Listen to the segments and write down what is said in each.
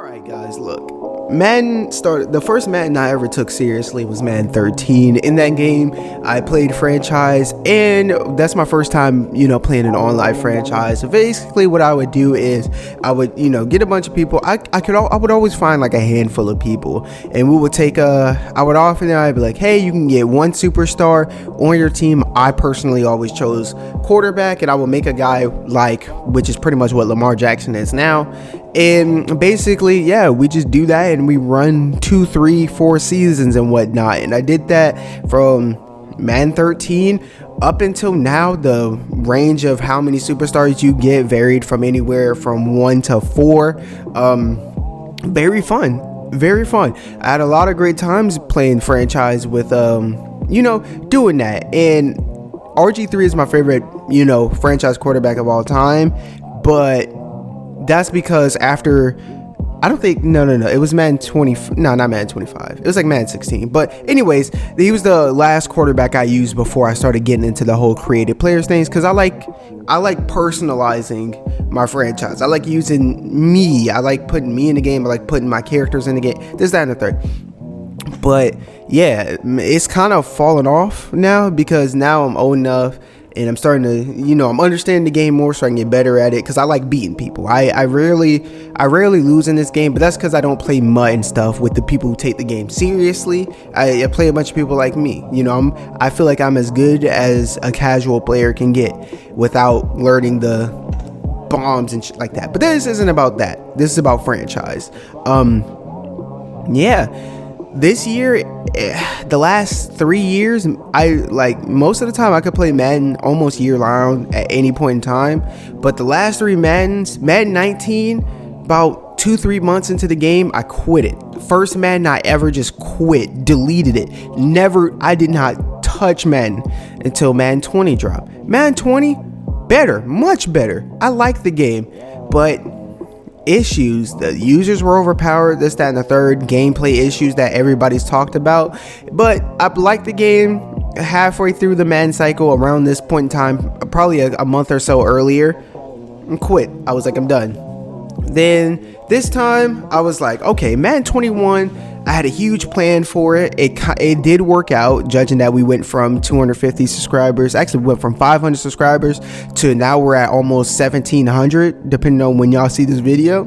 Alright guys, look. The first Madden I ever took seriously was Madden 13. In that game, I played franchise, and that's my first time, playing an online franchise. So basically what I would do is I would, get a bunch of people. I would always find like a handful of people, and we would take I'd be like, hey, you can get one superstar on your team. I personally always chose quarterback, and I would make a guy which is pretty much what Lamar Jackson is now. And basically, yeah, we just do that and we run 2, 3, 4 seasons and whatnot. And I did that from Madden 13 up until now. The range of how many superstars you get varied from anywhere from 1 to 4. Very fun. Very fun. I had a lot of great times playing franchise with, doing that. And RG3 is my favorite, franchise quarterback of all time. But that's because after, it was Madden 20, no, not Madden 25. It was like Madden 16. But anyways, he was the last quarterback I used before I started getting into the whole creative players things, because I like personalizing my franchise. I like using me. I like putting me in the game. I like putting my characters in the game. This, that, and the third. But yeah, it's kind of fallen off now because now I'm old enough and I'm starting to, I'm understanding the game more so I can get better at it, because I like beating people. I rarely lose in this game, but that's because I don't play mud and stuff with the people who take the game seriously. I play a bunch of people like me. I feel like I'm as good as a casual player can get without learning the bombs and shit like that. But this isn't about that. This is about franchise. Yeah. This year, the last 3 years, most of the time I could play Madden almost year round at any point in time. But the last 3 Maddens, Madden 19, about 2-3 months into the game, I quit it. First Madden I ever just quit, deleted it. I did not touch Madden until Madden 20 dropped. Madden 20, better, much better. I like the game, but issues, the users were overpowered, this, that, and the third, gameplay issues that everybody's talked about. But I liked the game halfway through the Madden cycle around this point in time, probably a month or so earlier, and quit. I was like, I'm done. Then this time I was like, okay, Madden 21, I had a huge plan for it. It did work out, judging that we went from 250 subscribers, actually went from 500 subscribers to now we're at almost 1,700, depending on when y'all see this video.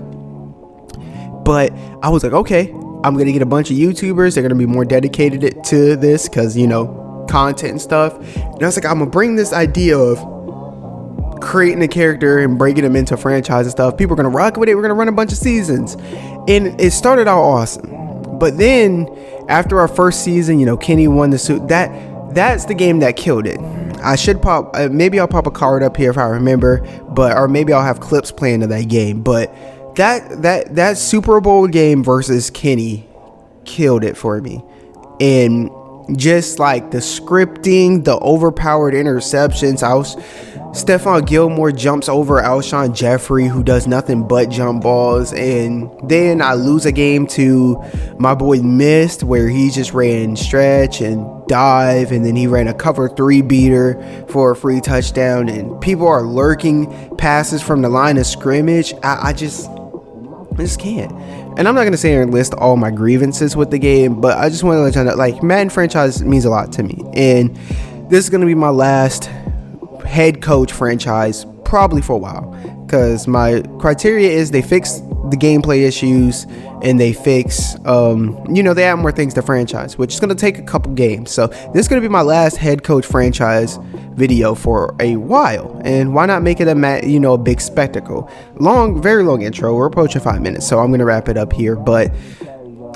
But I was like, okay, I'm going to get a bunch of YouTubers. They're going to be more dedicated to this because, content and stuff. And I was like, I'm going to bring this idea of creating a character and breaking them into franchise and stuff. People are going to rock with it. We're going to run a bunch of seasons. And it started out awesome. But then after our first season, Kenny won the suit. That's the game that killed it. I should maybe I'll pop a card up here if I remember, or maybe I'll have clips playing of that game. But that Super Bowl game versus Kenny killed it for me. And just like the scripting, the overpowered interceptions, Stephon Gilmore jumps over Alshon Jeffrey, who does nothing but jump balls. And then I lose a game to my boy Mist, where he just ran stretch and dive, and then he ran a cover 3 beater for a free touchdown, and people are lurking passes from the line of scrimmage. I just can't. And I'm not going to sit here and list all my grievances with the game, but I just want to let you know, Madden franchise means a lot to me. And this is going to be my last head coach franchise probably for a while, because my criteria is they fix the gameplay issues and they fix they add more things to franchise, which is going to take a couple games. So this is going to be my last head coach franchise video for a while, and why not make it a big spectacle. Very long intro. We're approaching 5 minutes, so I'm going to wrap it up here. But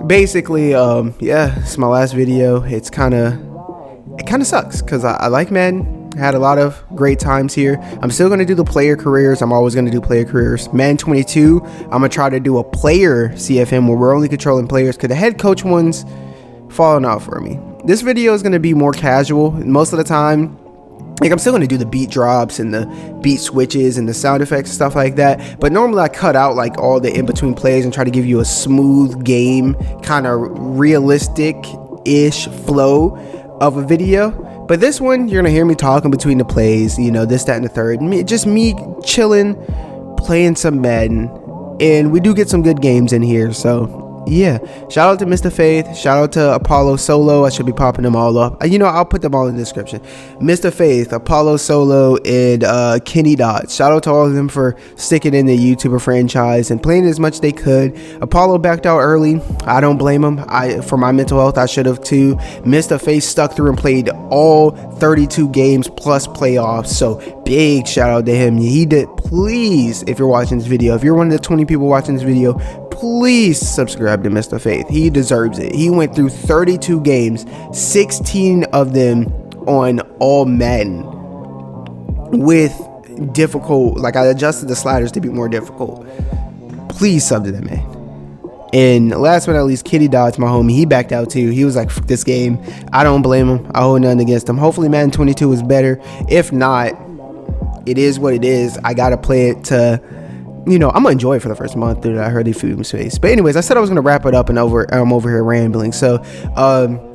basically, it's my last video. It kind of sucks because I like Madden. Had a lot of great times here. I'm still going to do the player careers. I'm always going to do player careers. Madden 22, I'm going to try to do a player CFM where we're only controlling players, because the head coach one's falling off for me. This video is going to be more casual most of the time. I'm still going to do the beat drops and the beat switches and the sound effects and stuff like that. But normally I cut out all the in-between plays and try to give you a smooth game, kind of realistic-ish flow of a video. But this one, you're going to hear me talking between the plays, this, that, and the third. Just me chilling, playing some Madden, and we do get some good games in here. So yeah, shout out to Mr. Faith, shout out to Apollo Solo. I should be popping them all up. You know, I'll put them all in the description. Mr. Faith, Apollo Solo, and Kennydots. Shout out to all of them for sticking in the YouTuber franchise and playing as much as they could. Apollo backed out early. I don't blame him. For my mental health, I should have too. Mr. Faith stuck through and played all 32 games plus playoffs. So big shout out to him. He did. Please, if you're watching this video, if you're one of the 20 people watching this video, please subscribe to Mr. Faith. He deserves it. He went through 32 games, 16 of them on all Madden with difficult, like I adjusted the sliders to be more difficult. Please sub to that man. And last but not least, Kennydots, my homie, he backed out too. He was like, fuck this game. I don't blame him. I hold nothing against him. Hopefully Madden 22 is better. If not, it is what it is. I gotta play it to, you know, I'm gonna enjoy it for the first month, dude. I heard they food in space. But anyways, I said I was gonna wrap it up, and I'm over here rambling. So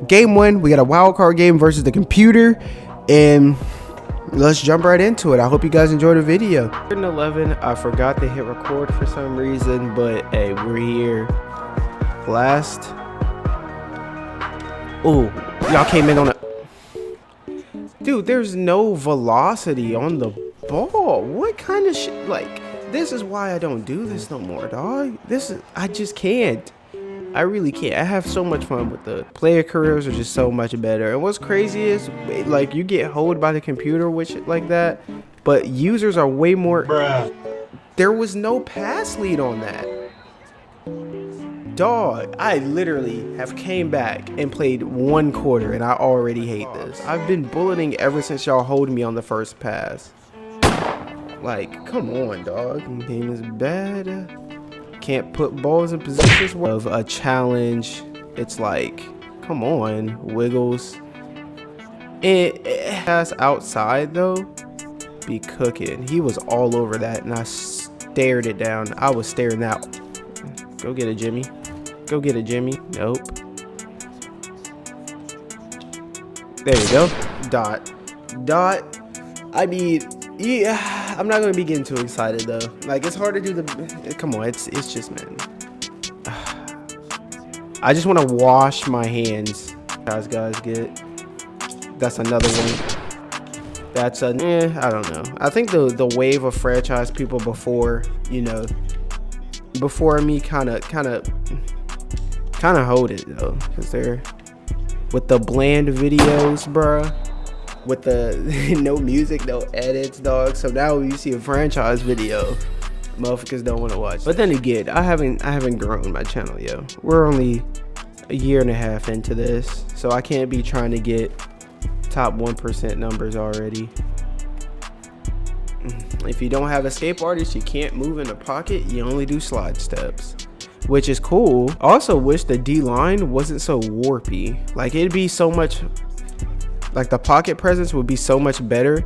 game 1, we got a wild card game versus the computer, and let's jump right into it. I hope you guys enjoyed the video. 11, I forgot to hit record for some reason, but hey, we're here. Last, oh, y'all came in on a, dude, there's no velocity on the ball. What kind of shit? Like, this is why I don't do this no more, dog. I just can't. I really can't. I have so much fun with the player careers are just so much better. And what's crazy is, like, you get hoed by the computer with shit like that, but users are way more. Bruh. There was no pass lead on that. Dog, I literally have came back and played 1 quarter, and I already hate this. I've been bulleting ever since y'all hold me on the first pass. Like, come on, dog. Game is bad. Can't put balls in positions of a challenge. It's like, come on, Wiggles. And pass outside though, be cooking. He was all over that, and I stared it down. I was staring that. Go get it, Jimmy. Go get it, Jimmy. Nope. There you go. Dot. I mean, yeah, I'm not gonna be getting too excited though. Like, it's hard to do the. Come on, it's just, man. I just want to wash my hands. Guys, get. That's another one. That's a. I don't know. I think the wave of franchise people before, you know, before me, kind of hold it though, because they're with the bland videos, bruh. With the no music, no edits, dog. So now when you see a franchise video, motherfuckers don't want to watch. But then again, I haven't grown my channel, yo. We're only a year and a half into this, so I can't be trying to get top 1% numbers already. If you don't have escape artists, you can't move in the pocket. You only do slide steps, which is cool. I also wish the D line wasn't so warpy. Like, it'd be so much. Like, the pocket presence would be so much better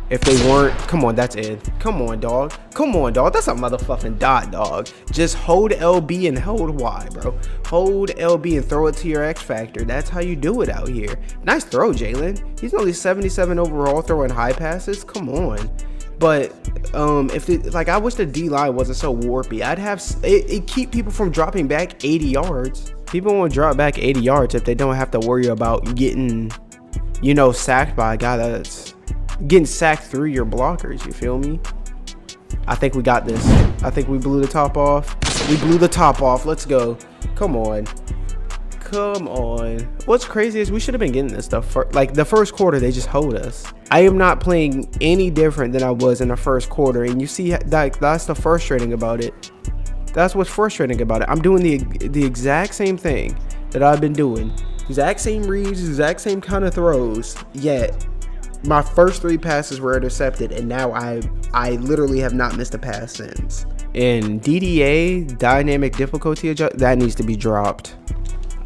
if they weren't. Come on, that's it. Come on, dog. Come on, dog. That's a motherfucking dot, dog. Just hold LB and hold Y, bro. Hold LB and throw it to your X factor. That's how you do it out here. Nice throw, Jalen. He's only 77 overall throwing high passes. Come on. But if it, like, I wish the D line wasn't so warpy. I'd have it keep people from dropping back 80 yards. People won't drop back 80 yards if they don't have to worry about getting, you know, sacked by a guy that's getting sacked through your blockers. You feel me? I think we got this. I think we blew the top off. We blew the top off. Let's go. Come on. Come on. What's crazy is we should have been getting this stuff for, like, the first quarter. They just hold us. I am not playing any different than I was in the first quarter, and you see that that's the frustrating about it. That's what's frustrating about it. I'm doing the exact same thing that I've been doing. Exact same reads, exact same kind of throws, yet my first 3 passes were intercepted, and now I literally have not missed a pass since. And DDA, dynamic difficulty adjust, that needs to be dropped.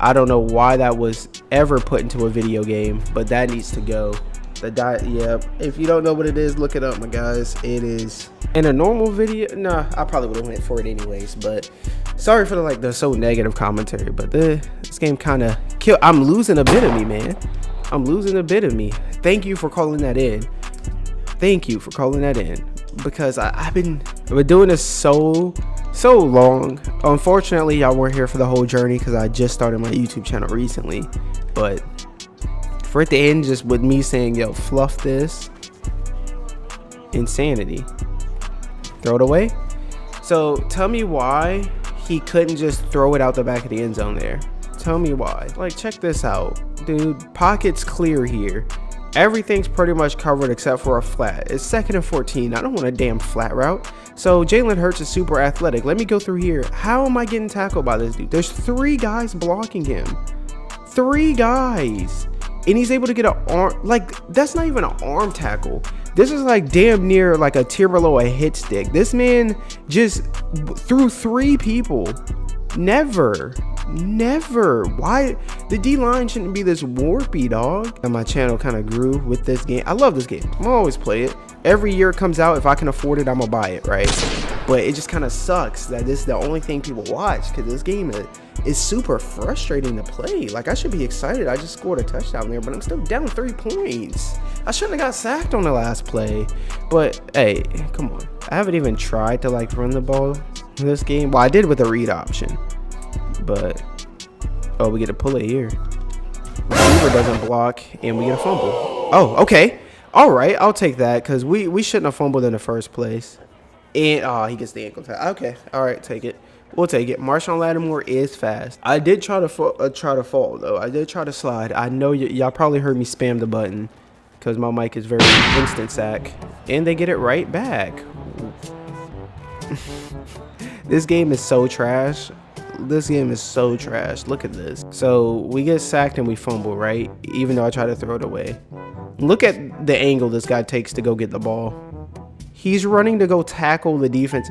I don't know why that was ever put into a video game, but that needs to go. Yeah, if you don't know what it is, look it up, my guys. It is in a normal video. Nah, I probably would have went for it anyways, but sorry for the so negative commentary, but this game kind of killed. I'm losing a bit of me, man. I'm losing a bit of me. Thank you for calling that in. Thank you for calling that in, because I've been doing this so so long. Unfortunately, y'all weren't here for the whole journey because I just started my YouTube channel recently. But for it to end just with me saying, yo, fluff this. Insanity. Throw it away. So tell me why he couldn't just throw it out the back of the end zone there. Tell me why. Like, check this out. Dude, pocket's clear here. Everything's pretty much covered except for a flat. It's 2nd and 14. I don't want a damn flat route. So Jalen Hurts is super athletic. Let me go through here. How am I getting tackled by this dude? There's 3 guys blocking him. 3 guys. And he's able to get an arm. Like, that's not even an arm tackle. This is like damn near like a tier below a hit stick. This man just threw 3 people. Never. Why? The D-line shouldn't be this warpy, dog. And my channel kind of grew with this game. I love this game. I'm gonna always play it. Every year it comes out. If I can afford it, I'm gonna buy it, right? But it just kind of sucks that this is the only thing people watch, because this game is super frustrating to play. Like, I should be excited. I just scored a touchdown there, but I'm still down 3 points. I shouldn't have got sacked on the last play. But hey, come on. I haven't even tried to like run the ball in this game. Well, I did with a read option. But oh, we get to pull it here. Receiver doesn't block, and we get a fumble. Oh, okay. All right, I'll take that, because we shouldn't have fumbled in the first place. And he gets the ankle tag. Okay, all right, take it. We'll take it. Marshawn Lattimore is fast. I did try to fall though. I did try to slide. I know y'all probably heard me spam the button because my mic is very instant sack, and they get it right back. This game is so trash. This game is so trash. Look at this. So we get sacked and we fumble, right? Even though I try to throw it away. Look at the angle this guy takes to go get the ball. He's running to go tackle the defense.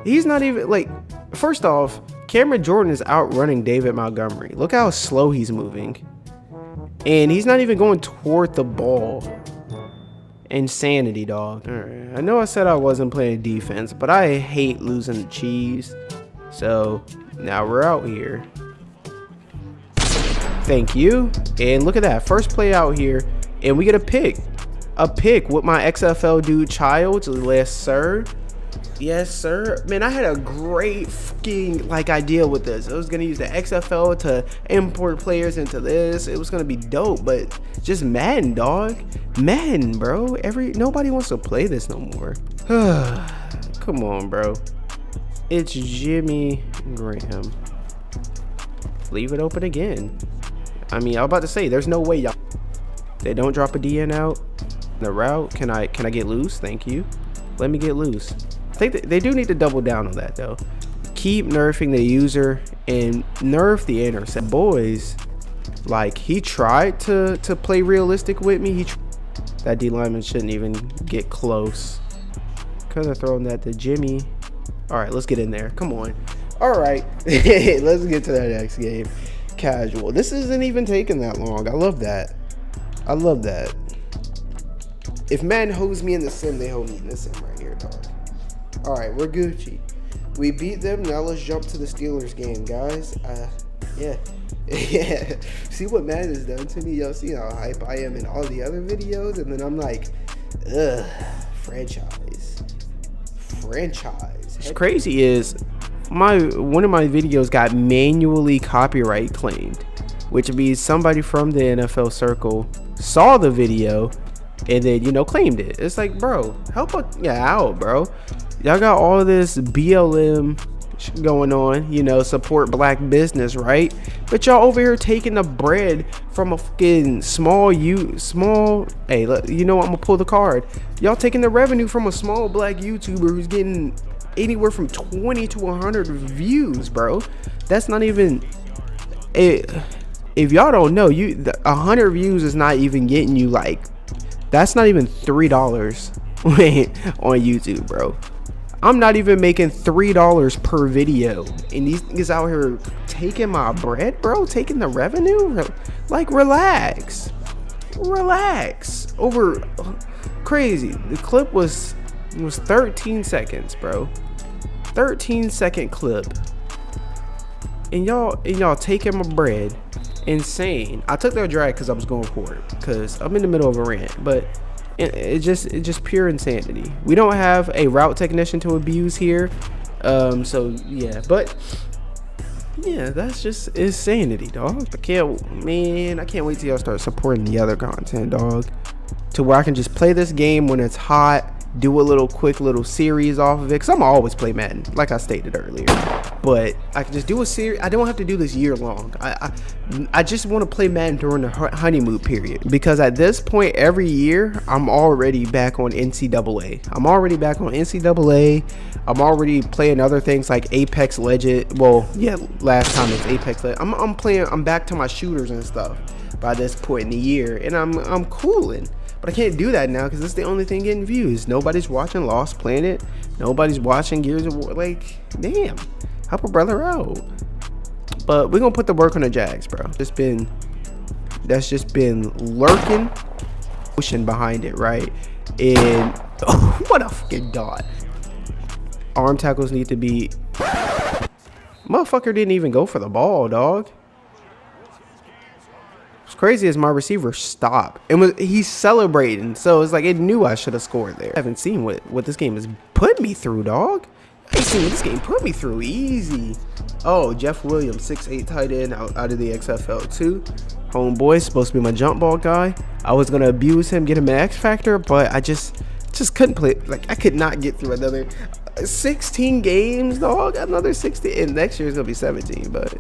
He's not even, like, first off, Cameron Jordan is outrunning David Montgomery. Look how slow he's moving. And he's not even going toward the ball. Insanity, dog. All right. I know I said I wasn't playing defense, but I hate losing the cheese. So now we're out here. Thank you. And look at that. First play out here. And we get a pick. A pick with my XFL dude Childs. Yes, sir. Yes, sir. Man, I had a great fucking like idea with this. I was gonna use the XFL to import players into this. It was gonna be dope, but just Madden, dog. Madden, bro. Nobody wants to play this no more. Come on, bro. It's Jimmy Graham. Leave it open again. I mean, I was about to say, there's no way y'all. They don't drop a DN out. The route. Can I get loose? Thank you. Let me get loose. I think they do need to double down on that though. Keep nerfing the user and nerf the intercept. Boys, like, he tried to play realistic with me. That D lineman shouldn't even get close. Could have thrown that to Jimmy. All right, let's get in there. Come on. All right, let's get to that next game. Casual. This isn't even taking that long. I love that. I love that. If Madden holds me in the sim, they hold me in the sim right here, dog. All right, we're Gucci. We beat them. Now let's jump to the Steelers game, guys. Yeah. Yeah. See what Madden has done to me? Y'all see how hype I am in all the other videos? And then I'm like, ugh, franchise. What's crazy is one of my videos got manually copyright claimed, which means somebody from the NFL circle saw the video and then, claimed it. It's like, bro, help out, bro. Y'all got all this BLM going on, support black business, right? But y'all over here taking the bread from a fucking small, hey, you know what? I'm gonna pull the card. Y'all taking the revenue from a small black YouTuber who's getting anywhere from 20 to 100 views, bro. That's not even it. If y'all don't know, 100 views is not even getting you that's not even $3 on YouTube, bro. I'm not even making $3 per video, and these niggas out here taking my bread, bro, taking the revenue. Like, relax. Over crazy. The clip was 13 seconds, bro. 13-second clip, and y'all taking my bread. Insane. I took that drag because I was going for it, because I'm in the middle of a rant, but it's just pure insanity. We don't have a route technician to abuse here. So yeah, but yeah, that's just insanity, dog. I can't wait till y'all start supporting the other content, dog, to where I can just play this game when it's hot, do a little quick little series off of it, because I'm always play Madden, like I stated earlier, but I can just do a series. I don't have to do this year long. I just want to play Madden during the honeymoon period, because at this point every year I'm already back on NCAA. I'm already I'm already playing other things like Apex Legend. Well, yeah, last time it's Apex Legend. I'm back to my shooters and stuff by this point in the year, and I'm cooling. But I can't do that now because it's the only thing getting views. Nobody's watching Lost Planet. Nobody's watching Gears of War. Like, damn, help a brother out. But we're gonna put the work on the Jags, bro. That's just been lurking, motion behind it, right? And oh, what a fucking dot. Arm tackles need to be. Motherfucker didn't even go for the ball, dog. What's crazy is my receiver stopped and he's celebrating, so it's like it knew I should have scored there. I haven't seen what this game has put me through, dog. I ain't seen what this game put me through. Easy. Oh, Jeff Williams, 6'8" tight end out of the XFL 2. Homeboy, supposed to be my jump ball guy. I was gonna abuse him, get him an X Factor, but I just couldn't play. Like, I could not get through another 16 games, dog. Another 16, and next year's gonna be 17, but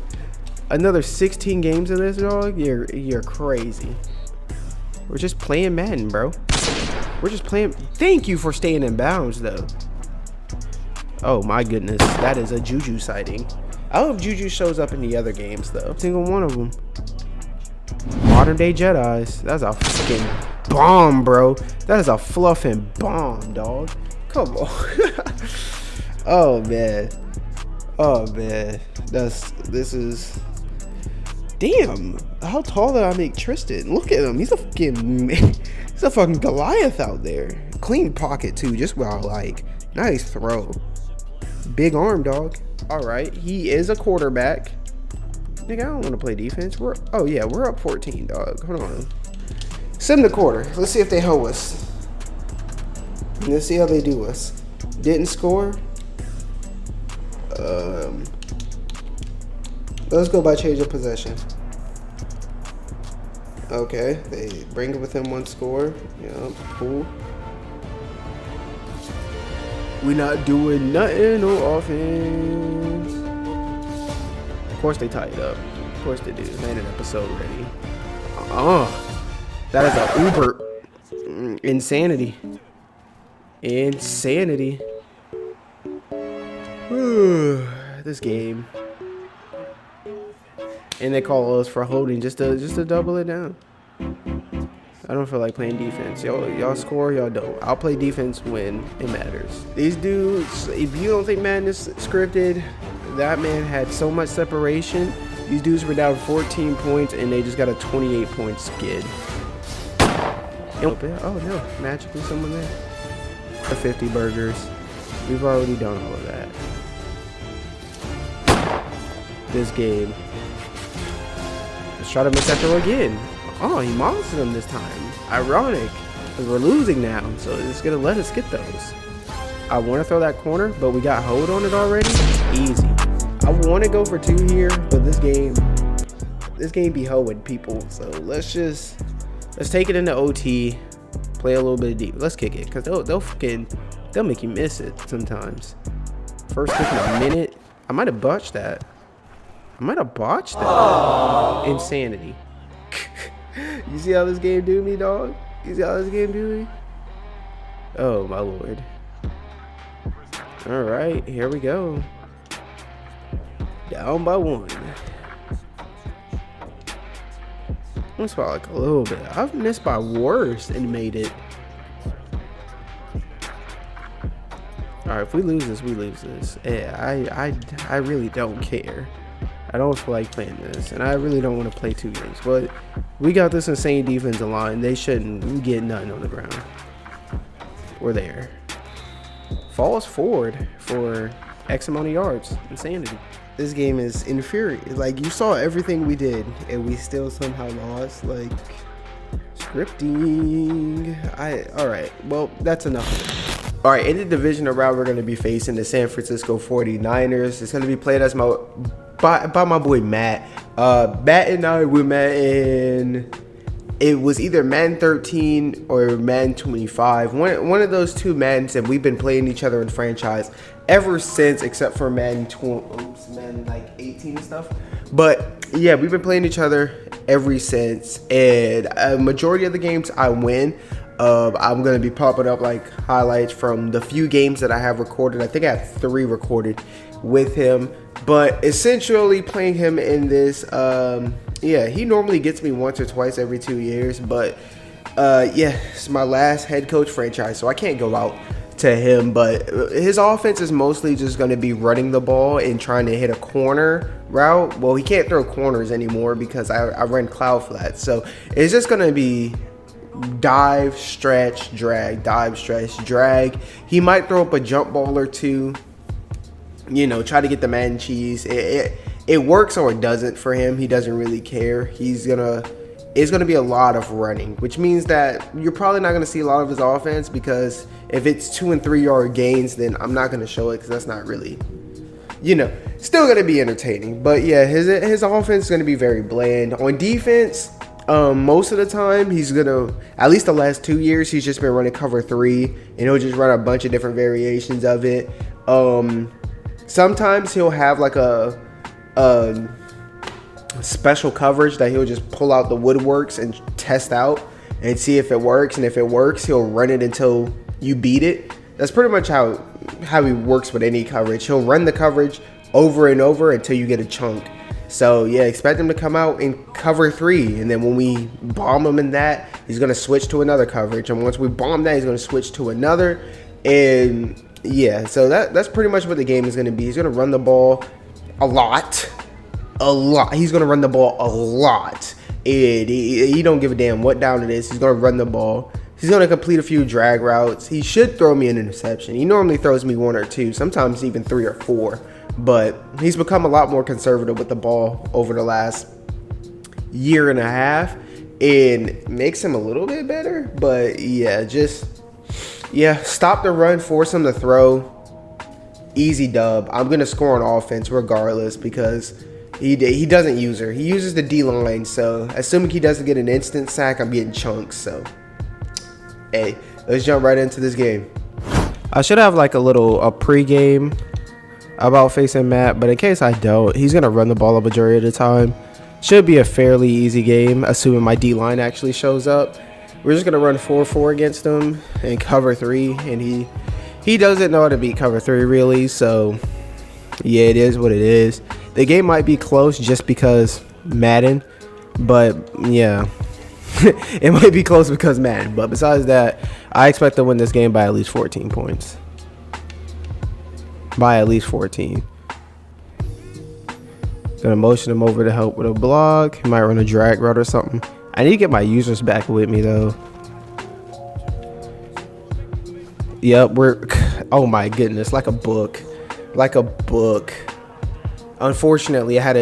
another 16 games of this, dog. You're crazy. We're just playing Madden, bro. We're just playing. Thank you for staying in bounds, though. Oh my goodness, that is a Juju sighting. I hope Juju shows up in the other games, though. Single one of them. Modern day Jedis. That's a fucking bomb, bro. That is a fluffing bomb, dog. Come on. Oh man. Oh man. This is. Damn, how tall did I make Tristan? Look at him. He's a fucking Goliath out there. Clean pocket too, just what I like. Nice throw. Big arm, dog. All right, he is a quarterback. Nigga, I don't want to play defense. We're up 14, dog. Hold on. Send the quarter. Let's see if they hoe us. Let's see how they do us. Didn't score. Let's go by change of possession. Okay, they bring it within one score. Yeah, cool. We not doing nothing, no offense. Of course they tie it up. Of course they do. Made an episode ready. That is a uber insanity. Insanity. This game. And they call us for holding just to double it down. I don't feel like playing defense. Y'all score, y'all don't. I'll play defense when it matters. These dudes, if you don't think Madden is scripted, that man had so much separation. These dudes were down 14 points and they just got a 28-point skid. Oh no, magically someone there. 50 burgers. We've already done all of that. This game. Let's try to make that throw again. Oh, he monstered him this time. Ironic, because we're losing now, so it's gonna let us get those. I want to throw that corner, but we got hold on it already. Easy. I want to go for 2 here, but this game be hoeing people. So let's take it into OT, play a little bit deep. Let's kick it, because they'll make you miss it sometimes. First kick in a minute. I might have botched that. Insanity. You see how this game do me, dog? You see how this game do me? Oh my lord. Alright, here we go. Down by 1. I missed by like a little bit. I've missed by worse and made it. Alright, if we lose this, we lose this. Yeah, I really don't care. I don't feel like playing this, and I really don't want to play 2 games. But we got this insane defensive line. They shouldn't get nothing on the ground. We're there. Falls forward for X amount of yards. Insanity. This game is infuriating. Like, you saw everything we did, and we still somehow lost. Like, scripting. All right. Well, that's enough. All right, in the divisional round, we're going to be facing the San Francisco 49ers. It's going to be played as by my boy Matt. Matt and I, we met in, it was either Madden 13 or Madden 25. One of those two Maddens, and we've been playing each other in franchise ever since, except for Madden like 18 and stuff. But yeah, we've been playing each other ever since, and a majority of the games I win. I'm going to be popping up like highlights from the few games that I have recorded. I think I have 3 recorded with him, but essentially playing him in this, yeah, he normally gets me once or twice every 2 years, but yeah, it's my last head coach franchise, so I can't go out to him. But his offense is mostly just going to be running the ball and trying to hit a corner route. Well, he can't throw corners anymore because I run cloud flats, so it's just going to be dive, stretch, drag, dive, stretch, drag. He might throw up a jump ball or two, you know, try to get the man cheese. It works or it doesn't for him. He doesn't really care. It's gonna be a lot of running, which means that you're probably not gonna see a lot of his offense, because if it's 2 and 3 yard gains, then I'm not gonna show it, because that's not really, you know, still gonna be entertaining. But yeah, his offense is gonna be very bland. On defense, most of the time he's gonna, at least the last 2 years, he's just been running cover 3, and he'll just run a bunch of different variations of it. Sometimes he'll have like a special coverage that he'll just pull out the woodworks and test out and see if it works, and if it works, he'll run it until you beat it. That's pretty much how he works with any coverage. He'll run the coverage over and over until you get a chunk. So yeah, expect him to come out in cover 3, and then when we bomb him in that, he's gonna switch to another coverage, and once we bomb that, he's gonna switch to another. And yeah, so that's pretty much what the game is gonna be. He's gonna run the ball a lot. He's gonna run the ball a lot, and he don't give a damn what down it is. He's gonna run the ball. He's gonna complete a few drag routes. He should throw me an interception. He normally throws me 1 or 2, sometimes even 3 or 4. But he's become a lot more conservative with the ball over the last year and a half, and makes him a little bit better. But yeah, stop the run, force him to throw. Easy dub. I'm gonna score on offense regardless, because he doesn't use her. He uses the D line. So assuming he doesn't get an instant sack, I'm getting chunks. So hey, let's jump right into this game. I should have like a pregame about facing Matt, but in case I don't, he's gonna run the ball a majority of the time. Should be a fairly easy game, assuming my D line actually shows up. We're just gonna run 4-4 against him and cover 3, and he doesn't know how to beat cover 3 really. So yeah, it is what it is. The game might be close just because Madden, but yeah, it might be close because Madden. But besides that, I expect to win this game by at least 14 points. By at least 14. Gonna motion him over to help with a block. He might run a drag route or something. I need to get my users back with me though. Yep, oh my goodness, like a book. Unfortunately, I had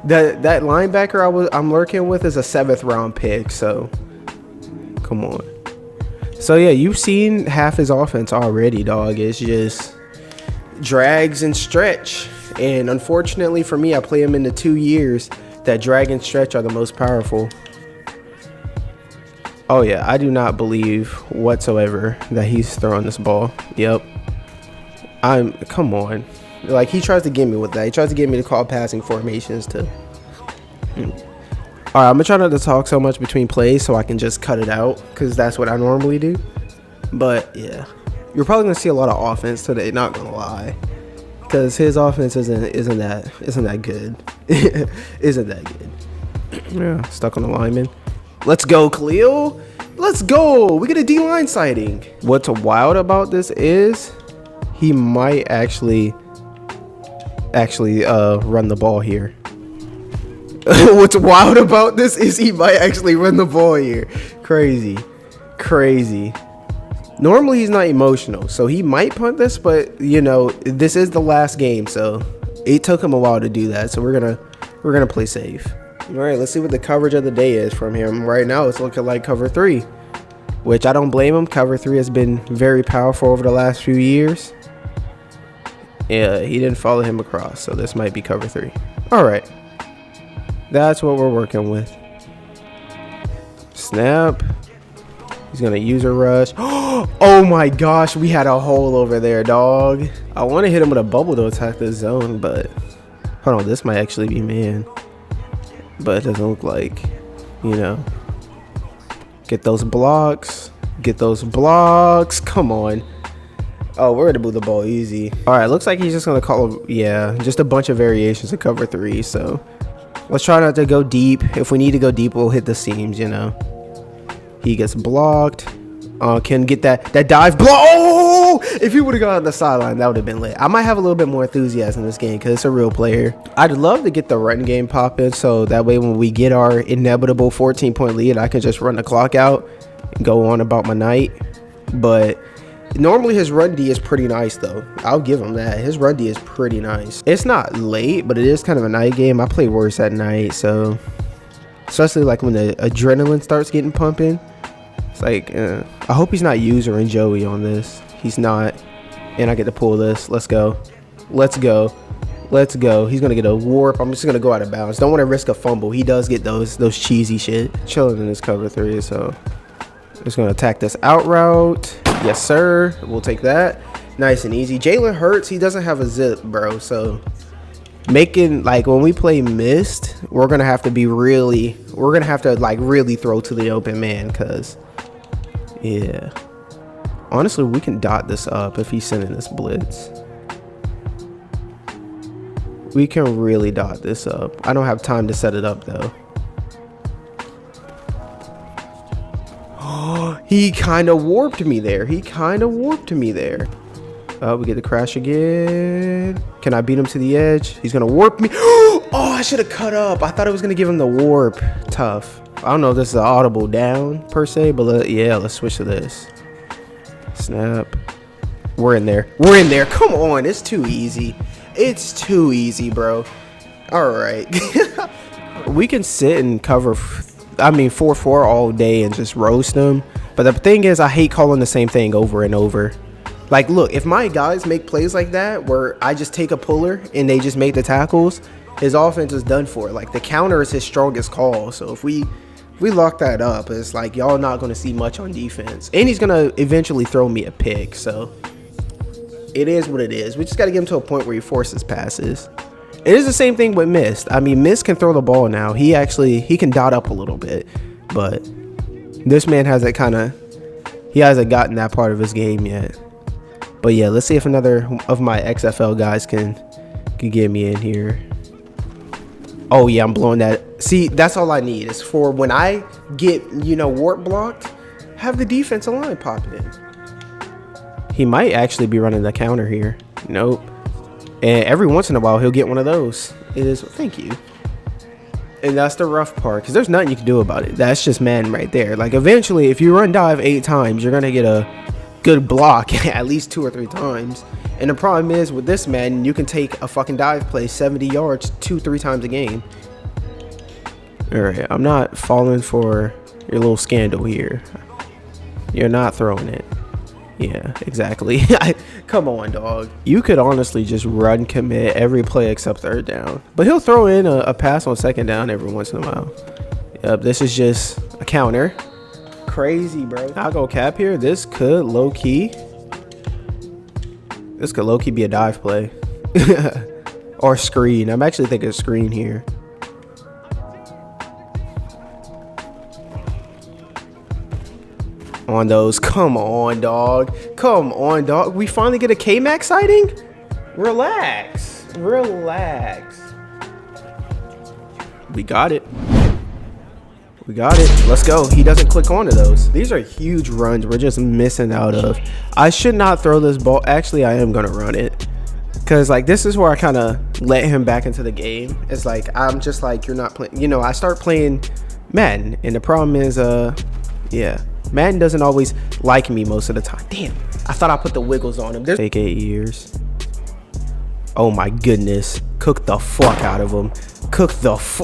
that linebacker I'm lurking with is a 7th round pick, so come on. So yeah, you've seen half his offense already, dog. It's just drags and stretch, and unfortunately for me, I play him in the 2 years that drag and stretch are the most powerful. Oh yeah, I do not believe whatsoever that he's throwing this ball. Yep, come on, like he tries to get me with that. He tries to get me to call passing formations too. All right, I'm gonna try not to talk so much between plays so I can just cut it out, because that's what I normally do. But yeah, you're probably gonna see a lot of offense today, not gonna lie, because his offense isn't that good. Isn't that good. Yeah, stuck on the lineman. Let's go, Khalil. Let's go. We get a D-line sighting. What's wild about this is he might actually run the ball here. What's wild about this is he might actually run the ball here. Crazy. Normally he's not emotional, so he might punt this, but you know, this is the last game, so it took him a while to do that. So we're gonna play safe. All right, let's see what the coverage of the day is from him. Right now, it's looking like cover 3. which I don't blame him. Cover 3 has been very powerful over the last few years. Yeah, he didn't follow him across, so this might be cover 3. All right, that's what we're working with. Snap. He's gonna use a rush. Oh my gosh, we had a hole over there, dog. I want to hit him with a bubble to attack this zone, but hold on, this might actually be man, but it doesn't look like, you know. Get those blocks. Get those blocks. Come on. Oh, we're gonna move the ball easy. All right, looks like he's just gonna call, yeah, just a bunch of variations of cover 3. So let's try not to go deep. If we need to go deep, we'll hit the seams, you know. He gets blocked. Can get that dive block. Oh, if he would have gone on the sideline, that would have been lit. I might have a little bit more enthusiasm in this game because it's a real player. I'd love to get the run game popping, so that way when we get our inevitable 14-point lead, I can just run the clock out and go on about my night. But normally his run D is pretty nice, though. I'll give him that. His run D is pretty nice. It's not late, but it is kind of a night game. I play worse at night, so especially like when the adrenaline starts getting pumping. It's like, I hope he's not User and Joey on this. He's not. And I get to pull this. Let's go. Let's go. Let's go. He's going to get a warp. I'm just going to go out of bounds. Don't want to risk a fumble. He does get those cheesy shit. Chilling in his cover 3, so just going to attack this out route. Yes, sir. We'll take that. Nice and easy. Jalen Hurts, he doesn't have a zip, bro. So making, like, when we play mist, we're going to have to be really, we're going to have to, like, really throw to the open man because, yeah. Honestly, we can dot this up if he's sending this blitz. We can really dot this up. I don't have time to set it up, though. Oh, he kind of warped me there. He kind of warped me there. We get the crash again. Can I beat him to the edge? He's going to warp me. Oh, I should have cut up. I thought I was going to give him the warp. Tough. I don't know if this is an audible down, per se, but yeah, let's switch to this. Snap. We're in there. We're in there. Come on. It's too easy. It's too easy, bro. All right. We can sit and cover, 4-4 all day and just roast them. But the thing is, I hate calling the same thing over and over. Like, look, if my guys make plays like that where I just take a puller and they just make the tackles, his offense is done for. Like, the counter is his strongest call. So if we lock that up, it's like y'all not going to see much on defense. And he's going to eventually throw me a pick. So it is what it is. We just got to get him to a point where he forces passes. It is the same thing with Mist. I mean, Mist can throw the ball now. He can dot up a little bit. But this man hasn't gotten that part of his game yet. But yeah, let's see if another of my XFL guys can get me in here. Oh yeah, I'm blowing that. See, that's all I need is for when I get, warp blocked, have the defensive line pop it in. He might actually be running the counter here. Nope. And every once in a while, he'll get one of those. Thank you. And that's the rough part, because there's nothing you can do about it. That's just Madden right there. Like, eventually, if you run dive 8 times, you're going to get a good block at least 2 or 3 times. And the problem is, with this Madden, you can take a fucking dive play 70 yards 2-3 times a game. Alright, I'm not falling for your little scandal here. You're not throwing it. Yeah, exactly. Come on, dog. You could honestly just run commit every play except third down. But he'll throw in a pass on second down every once in a while. Yep, this is just a counter. Crazy, bro. I'll go cap here. This could low-key be a dive play. Or screen. I'm actually thinking screen here. On those. Come on, dog. Come on, dog. We finally get a K-Max sighting? Relax. Relax. We got it. We got it. Let's go. He doesn't click onto those. These are huge runs we're just missing out of. I should not throw this ball. Actually, I am going to run it. Because, like, this is where I kind of let him back into the game. It's like, I'm just like, you're not playing. I start playing Madden. And the problem is, yeah. Madden doesn't always like me most of the time. Damn. I thought I put the wiggles on him. Take 8 years. Oh, my goodness. Cook the fuck out of him.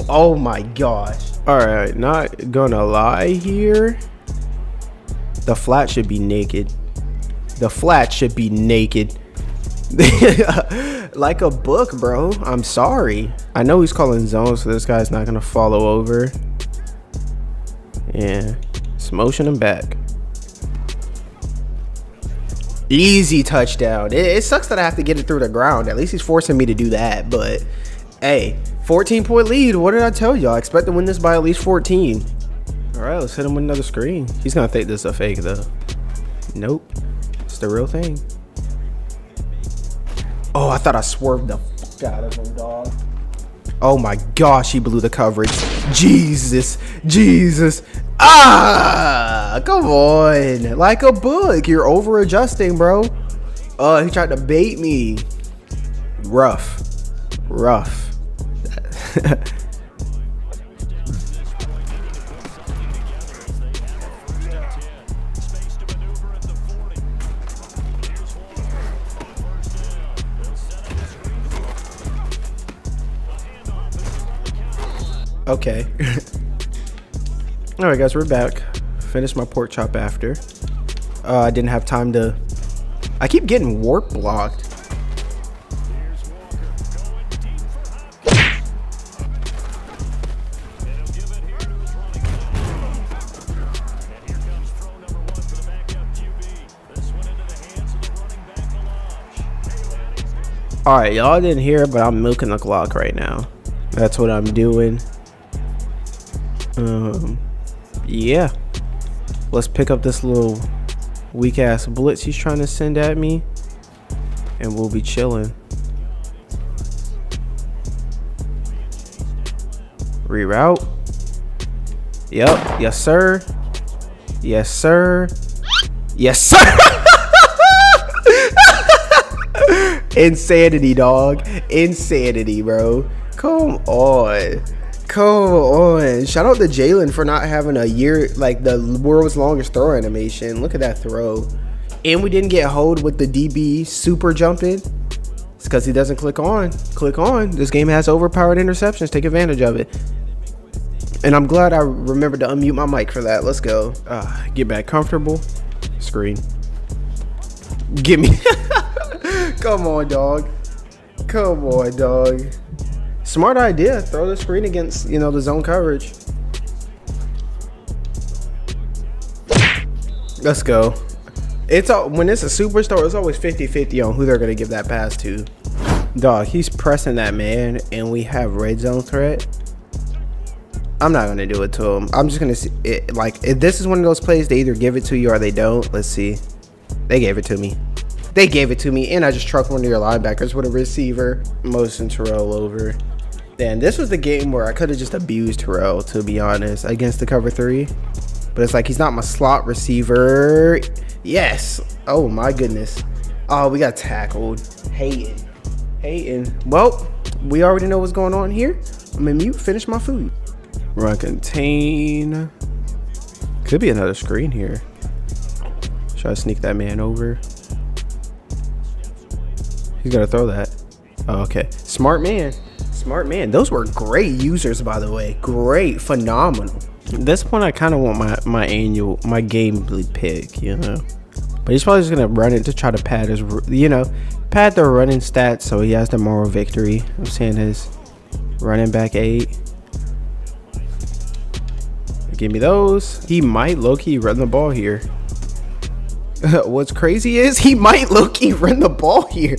Oh, my gosh. All right. Not gonna lie here. The flat should be naked. The flat should be naked. Like a book, bro. I'm sorry. I know he's calling zone, so this guy's not gonna follow over. Yeah, just motion him back. Easy touchdown. It sucks that I have to get it through the ground. At least he's forcing me to do that. But hey, 14-point lead. What did I tell y'all? I expect to win this by at least 14. All right, let's hit him with another screen. He's gonna think this is a fake though. Nope, it's the real thing. Oh, I thought I swerved the fuck out of him, dog. Oh my gosh, he blew the coverage. Jesus. Ah, come on. Like a book. You're over adjusting, bro. Oh, he tried to bait me. Rough. Okay. All right, guys, we're back. Finished my pork chop after. I didn't have time to. I keep getting warp blocked. All right, y'all didn't hear it, but I'm milking the clock right now. That's what I'm doing. Yeah, let's pick up this little weak ass blitz he's trying to send at me, and we'll be chilling. Reroute. Yep. Yes sir. Insanity, dog. Insanity, bro. Come on. Shout out to Jalen for not having a year, like the world's longest throw animation. Look at that throw. And we didn't get hold with the DB super jumping. It's because he doesn't click on. This game has overpowered interceptions. Take advantage of it. And I'm glad I remembered to unmute my mic for that. Let's go. Get back comfortable. Screen. Give me. Come on, dog. Smart idea. Throw the screen against, the zone coverage. Let's go. When it's a superstar, it's always 50-50 on who they're going to give that pass to. Dog, he's pressing that man, and we have red zone threat. I'm not going to do it to him. I'm just going to see it. Like, if this is one of those plays, they either give it to you or they don't. Let's see. They gave it to me. And I just trucked one of your linebackers with a receiver. Motion Terrell over. Then this was the game where I could have just abused Terrell, to be honest, against the cover 3. But it's like he's not my slot receiver. Yes. Oh my goodness. Oh, we got tackled. Hating. Well, we already know what's going on here. I'm gonna mute, finish my food. Run contain. Could be another screen here. Try to sneak that man over. He's gonna throw that. Oh, okay. Smart man. Those were great users, by the way. Great, phenomenal. At this point, I kind of want my game pick, But he's probably just gonna run it to try to pad his, pad the running stats so he has the moral victory. I'm saying his running back 8. Give me those. He might low-key run the ball here. What's crazy is he might low-key run the ball here.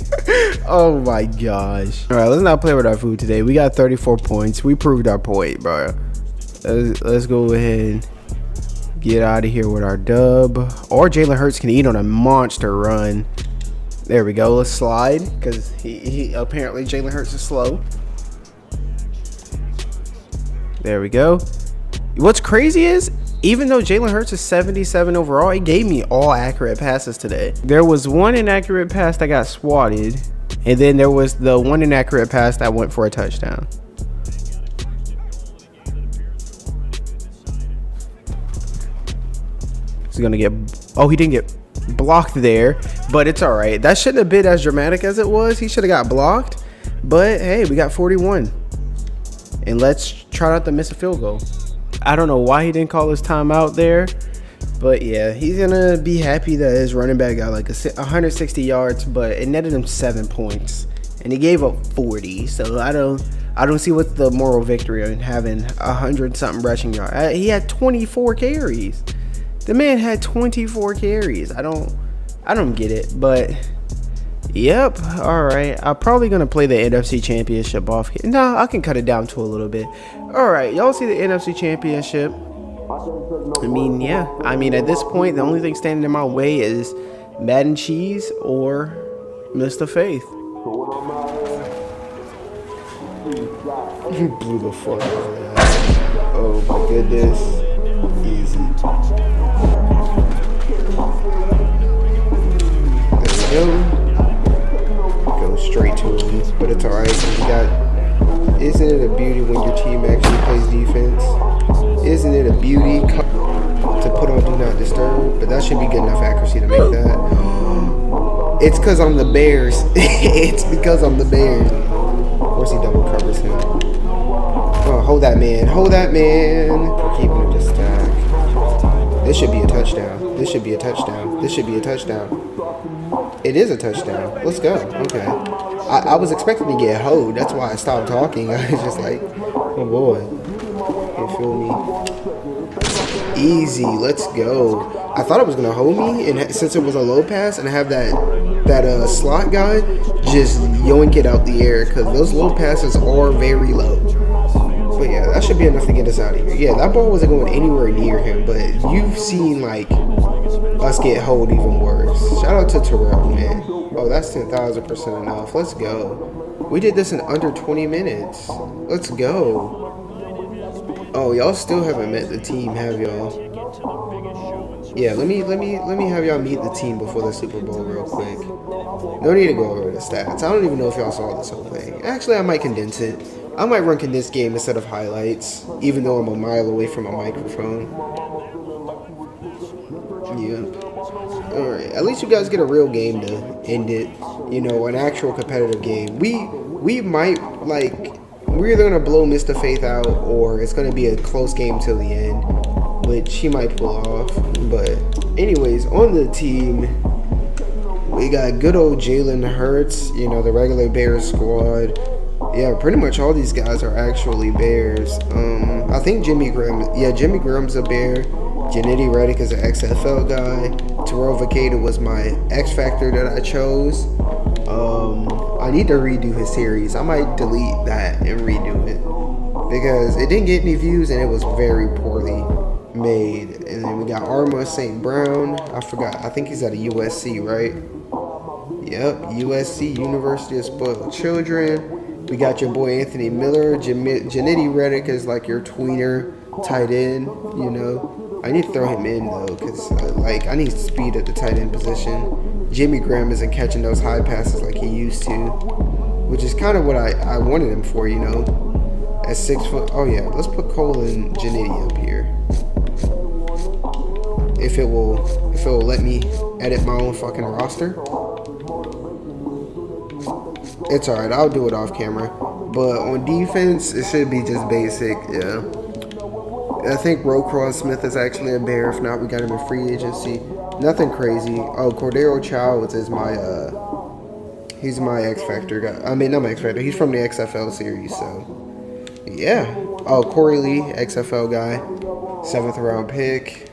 Oh my gosh. All right, let's not play with our food today. We got 34 points. We proved our point, bro. Let's go ahead and get out of here with our dub. Or Jalen Hurts can eat on a monster run. There we go. Let's slide because he apparently Jalen Hurts is slow. There we go. What's crazy is, even though Jalen Hurts is 77 overall, he gave me all accurate passes today. There was one inaccurate pass that got swatted, and then there was the one inaccurate pass that went for a touchdown. He's gonna get. Oh, he didn't get blocked there, but it's all right. That shouldn't have been as dramatic as it was. He should have got blocked, but hey, we got 41, and let's try not to miss a field goal. I don't know why he didn't call his timeout there, But yeah, he's gonna be happy that his running back got like 160 yards, but it netted him 7 points, and he gave up 40. So I don't see what's the moral victory in having 100-something rushing yards. He had 24 carries. The man had 24 carries. I don't get it, but yep. All right, I'm probably gonna play the NFC Championship off. No, I can cut it down to a little bit. All right, y'all see the NFC Championship? I mean, yeah. I mean, at this point, the only thing standing in my way is Madden Cheese or Mr. Faith. You blew the fuck out of that. Oh my goodness. Easy. There we go. Go straight to him, but it's alright. Isn't it a beauty when your team actually plays defense? Isn't it a beauty to put on Do Not Disturb? But that should be good enough accuracy to make that. It's because I'm the Bears. It's because I'm the Bears. Of course he double covers him. Oh, hold that man. Hold that man. We're keeping him to stack. This should be a touchdown. This should be a touchdown. This should be a touchdown. It is a touchdown. Let's go. Okay. I was expecting to get hoed. That's why I stopped talking. I was just like, oh boy. You feel me? Easy. Let's go. I thought it was going to hold me, and since it was a low pass and I have that slot guy, just yoink it out the air, because those low passes are very low. But yeah, that should be enough to get us out of here. Yeah, that ball wasn't going anywhere near him, but you've seen like us get hold even worse. Shout out to Terrell, man. Oh, that's 10,000% enough. Let's go. We did this in under 20 minutes. Let's go. Oh, y'all still haven't met the team, have y'all? Yeah, let me have y'all meet the team before the Super Bowl real quick. No need to go over the stats. I don't even know if y'all saw this whole thing. Actually, I might condense it. I might run condensed game instead of highlights, even though I'm a mile away from a microphone. Yeah. Alright, at least you guys get a real game to end it. You know, an actual competitive game. We might, like, we're either going to blow Mr. Faith out, or it's going to be a close game till the end, which he might pull off. But anyways, on the team, we got good old Jalen Hurts, you know, the regular Bears squad. Yeah, pretty much all these guys are actually Bears. I think Jimmy Graham's a Bear. Janetti Reddick is an XFL guy. Terrell Vaqueta was my X Factor that I chose. I need to redo his series. I might delete that and redo it, because it didn't get any views and it was very poorly made. And then we got Arma St. Brown. I forgot. I think he's at a USC, right? Yep, USC, University of Spoiled Children. We got your boy Anthony Miller. Janetti Reddick is like your tweener tight end, you know. I need to throw him in, though, because I need speed at the tight end position. Jimmy Graham isn't catching those high passes like he used to, which is kind of what I wanted him for, you know. At 6 foot. Oh, yeah. Let's put Cole and Janetti up here. If it will let me edit my own fucking roster. It's alright. I'll do it off camera. But on defense, it should be just basic, yeah. I think Roquan Smith is actually a Bear. If not, we got him in free agency. Nothing crazy. Oh, Cordero Childs is he's my X Factor guy. I mean, not my X Factor. He's from the XFL series, so yeah. Oh, Corey Lee, XFL guy, 7th round pick.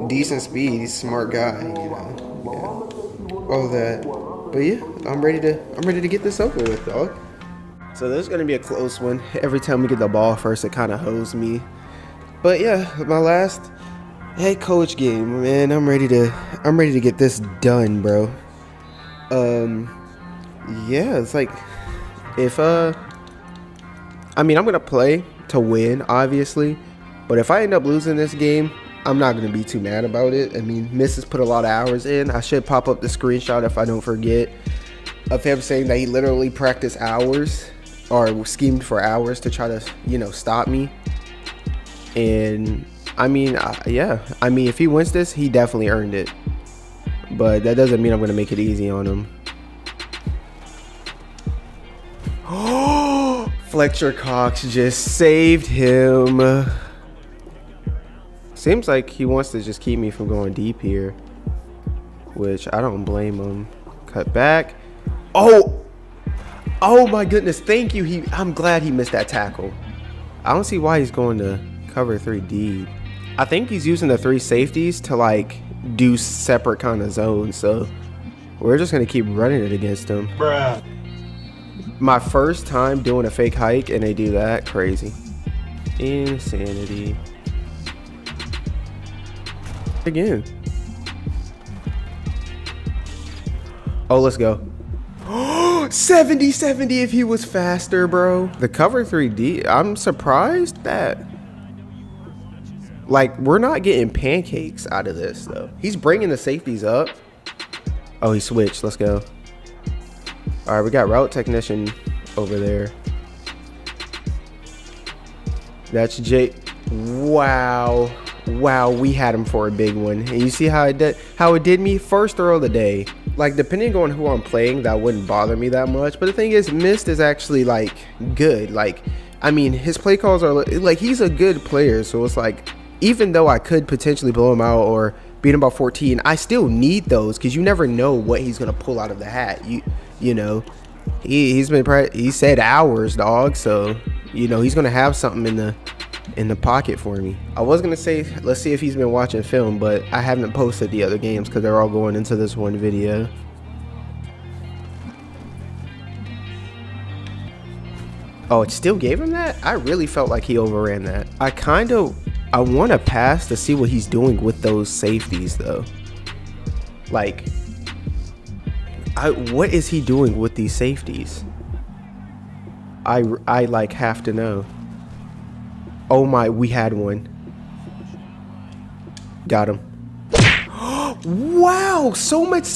Decent speed. He's a smart guy, you know. Yeah. All that. But yeah, I'm ready to get this over with, dog. So this is gonna be a close one. Every time we get the ball first, it kind of hoes me. But yeah, my last head coach game, man. I'm ready to get this done, bro. Yeah, it's like if I mean, I'm gonna play to win, obviously, but if I end up losing this game, I'm not gonna be too mad about it. I mean, Mrs. put a lot of hours in. I should pop up the screenshot if I don't forget of him saying that he literally practiced hours or schemed for hours to try to, you know, stop me. And I mean, yeah, I mean, if he wins this, he definitely earned it. But that doesn't mean I'm gonna make it easy on him. Fletcher Cox just saved him. Seems like he wants to just keep me from going deep here, which I don't blame him. Cut back. Oh my goodness, thank you. I'm glad he missed that tackle. I don't see why he's going to cover 3 deep. I think he's using the 3 safeties to like do separate kind of zones, so we're just gonna keep running it against him. Bruh. My first time doing a fake hike and they do that, crazy. Insanity. Again. Oh, let's go. 70-70 if he was faster, bro. The cover 3D, I'm surprised that, like, we're not getting pancakes out of this, though. He's bringing the safeties up. Oh, he switched. Let's go. All right, we got route technician over there. That's Jay. Wow. Wow, we had him for a big one. And you see how it did me? First throw of the day. Like, depending on who I'm playing, that wouldn't bother me that much. But the thing is, Mist is actually, like, good. Like, I mean, his play calls are, like, he's a good player. So it's like, even though I could potentially blow him out or beat him by 14, I still need those because you never know what he's going to pull out of the hat. You know, he said hours, dog. So, you know, he's going to have something in the pocket for me. I was gonna say let's see if he's been watching film, but I haven't posted the other games because they're all going into this one video. Oh, it still gave him that? I really felt like he overran that. I want to pass to see what he's doing with those safeties though. Like, what is he doing with these safeties? I like have to know. Oh my, we had one. Got him. Wow, so much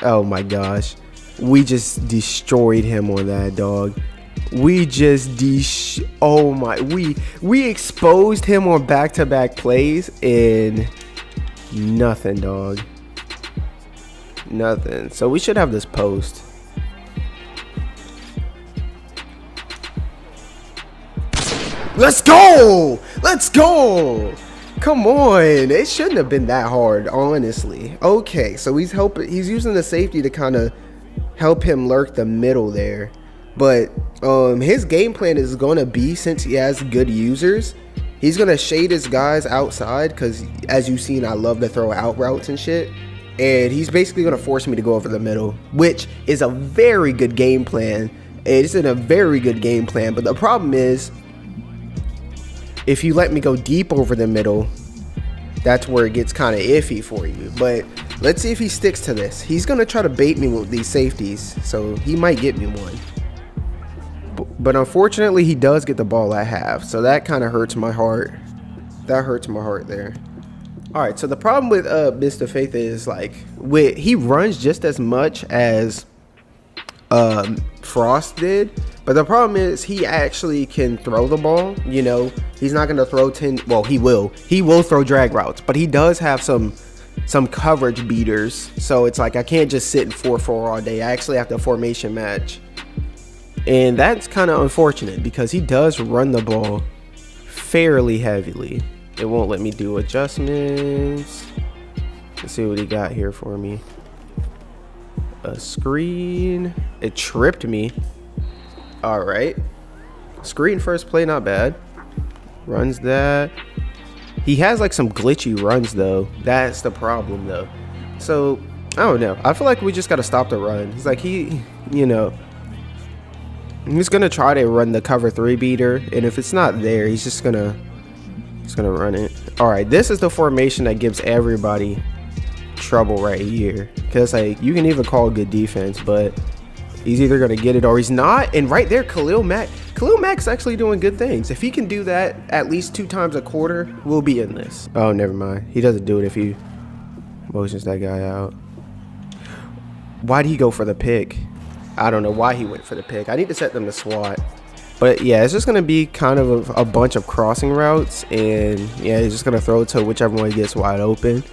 oh my gosh. We just destroyed him on that, dog. We just oh my, we exposed him on back-to-back plays and nothing, dog. Nothing. So we should have this post. Let's go! Let's go! Come on, it shouldn't have been that hard, honestly. Okay, so he's using the safety to kind of help him lurk the middle there. But his game plan is gonna be, since he has good users, he's gonna shade his guys outside because, as you've seen, I love to throw out routes and shit. And he's basically gonna force me to go over the middle, which is a very good game plan. It's in a very good game plan, but the problem is, if you let me go deep over the middle, that's where it gets kind of iffy for you. But let's see if he sticks to this. He's going to try to bait me with these safeties, so he might get me one. But unfortunately, he does get the ball at half, so that kind of hurts my heart. That hurts my heart there. All right, so the problem with Mr. Faith is, like, he runs just as much as Frost did, but the problem is he actually can throw the ball. You know, he's not going to throw 10, well, he will throw drag routes, but he does have some coverage beaters, so it's like I can't just sit in 4-4 all day. I actually have to formation match, and that's kind of unfortunate because he does run the ball fairly heavily. It won't let me do adjustments. Let's see what he got here for me. A screen. It tripped me. All right, screen first play, not bad. Runs that. He has like some glitchy runs though. That's the problem though. So I don't know, I feel like we just got to stop the run. He's like, you know, he's gonna try to run the cover 3 beater, and if it's not there, he's just gonna run it. All right, this is the formation that gives everybody trouble right here, because like you can even call good defense, but he's either gonna get it or he's not. And right there, Khalil Mack's actually doing good things. If he can do that at least 2 times a quarter, we'll be in this. Oh, never mind, he doesn't do it if he motions that guy out. Why did he go for the pick? I don't know why he went for the pick. I need to set them to SWAT. But yeah, it's just going to be kind of a bunch of crossing routes. And yeah, he's just going to throw it to whichever one gets wide open.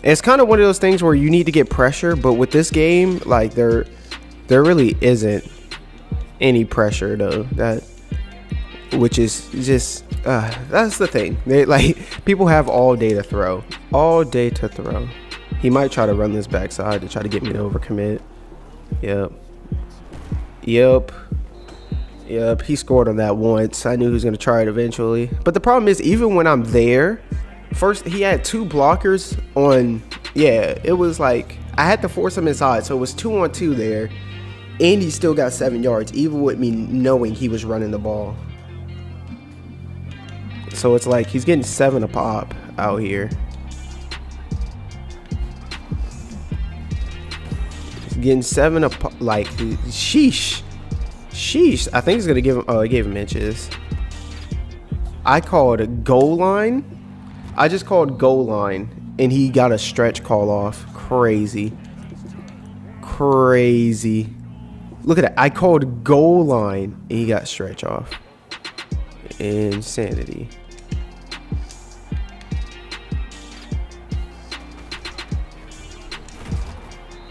It's kind of one of those things where you need to get pressure. But with this game, like there really isn't any pressure though. which is just that's the thing. They like people have all day to throw, all day to throw. He might try to run this backside to try to get me to overcommit. Yep. He scored on that once. I knew he was gonna try it eventually. But the problem is, even when I'm there, first he had 2 blockers on. Yeah, it was like I had to force him inside, so it was 2-on-2 there, and he still got 7 yards, even with me knowing he was running the ball. So it's like he's getting 7 a pop out here. He's getting 7 a pop. Like, sheesh. I think he's gonna give him. Oh, I gave him inches. I called a goal line. I just called goal line, and he got a stretch call off. Crazy. Look at that. I called goal line, and he got stretch off. Insanity.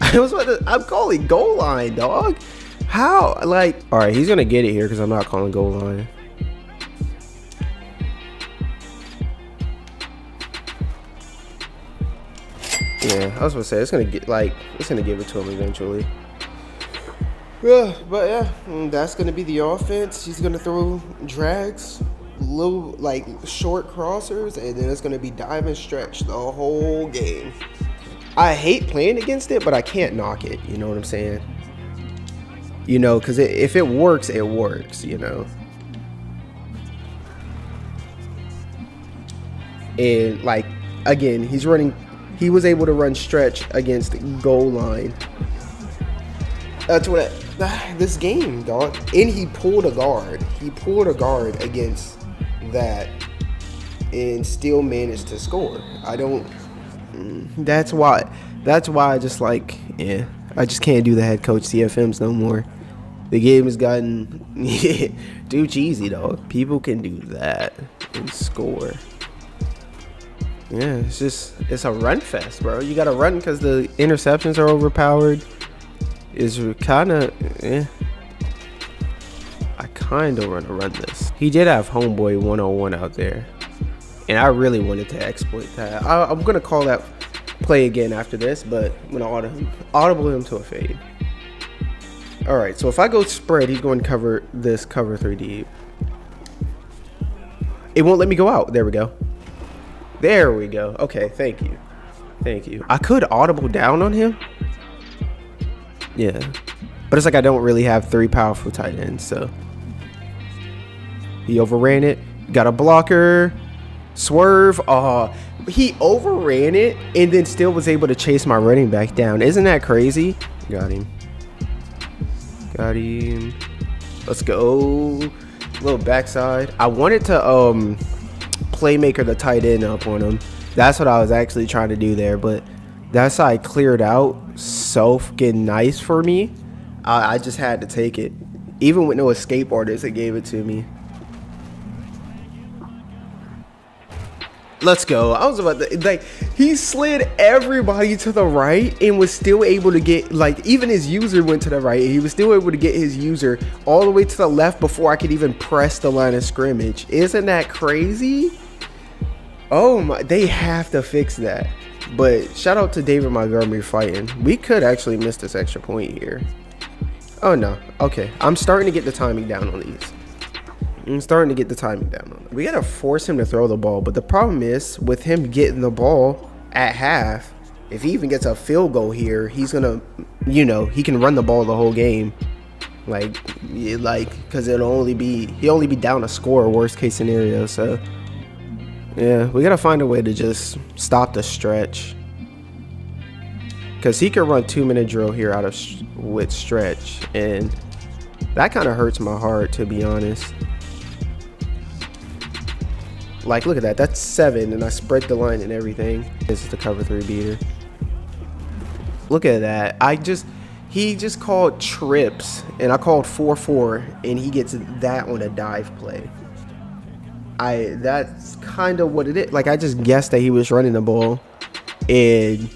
I'm calling goal line, dog. How? Like, all right, he's gonna get it here because I'm not calling goal line. Yeah, I was gonna say it's gonna give it to him eventually. But yeah, that's gonna be the offense. He's gonna throw drags, little like short crossers, and then it's gonna be dive and stretch the whole game. I hate playing against it, but I can't knock it. You know what I'm saying? You know, because if it works, it works. You know. And like again, he was able to run stretch against goal line. That's what this game, dog. And he pulled a guard. He pulled a guard against that and still managed to score. That's why I just like, yeah, I just can't do the head coach CFMs no more. The game has gotten too cheesy, dog. People can do that and score. Yeah, it's a run fest, bro. You gotta run because the interceptions are overpowered. Is kind of, I kind of want to run this. He did have Homeboy 101 out there, and I really wanted to exploit that. I'm gonna call that play again after this, but I'm gonna audible him to a fade. All right, so if I go spread, he's going to cover 3 deep. It won't let me go out. There we go. Okay, thank you. I could audible down on him. Yeah, but it's like I don't really have 3 powerful tight ends, so he overran it. Got a blocker, swerve. He overran it and then still was able to chase my running back down. Isn't that crazy? Got him. Let's go. A little backside. I wanted to playmaker the tight end up on him. That's what I was actually trying to do there, but that side cleared out so fucking nice for me. I just had to take it. Even with no escape artist, it gave it to me. Let's go. I was about to, like, he slid everybody to the right and was still able to get, like, even his user went to the right. And he was still able to get his user all the way to the left before I could even press the line of scrimmage. Isn't that crazy? Oh my, they have to fix that. But shout out to David Montgomery fighting. We could actually miss this extra point here. Oh no. Okay. I'm starting to get the timing down on these. We got to force him to throw the ball. But the problem is with him getting the ball at half, if he even gets a field goal here, he's going to, you know, he can run the ball the whole game. Like, because he'll only be down a score, worst case scenario. So, yeah, we got to find a way to just stop the stretch. Because he can run 2-minute drill here with stretch. And that kind of hurts my heart, to be honest. Like, look at that. That's 7, and I spread the line and everything. This is the cover 3 beater. Look at that. He just called trips, and I called 4-4, and he gets that on a dive play. That's kind of what it is. Like, I just guessed that he was running the ball, and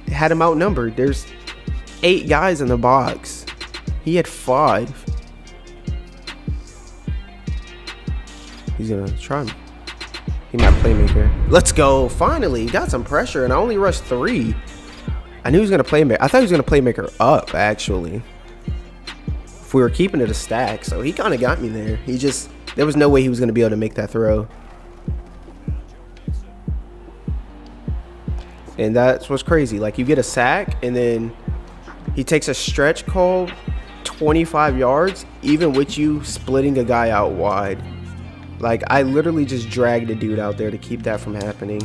had him outnumbered. There's 8 guys in the box. He had 5. He's gonna try me. He might playmaker. Let's go. Finally, got some pressure, and I only rushed 3. I knew he was gonna playmaker. I thought he was gonna playmaker up, actually. If we were keeping it a stack, so he kind of got me there. There was no way he was gonna be able to make that throw. And that's what's crazy. Like, you get a sack, and then he takes a stretch call 25 yards, even with you splitting a guy out wide. Like, I literally just dragged a dude out there to keep that from happening,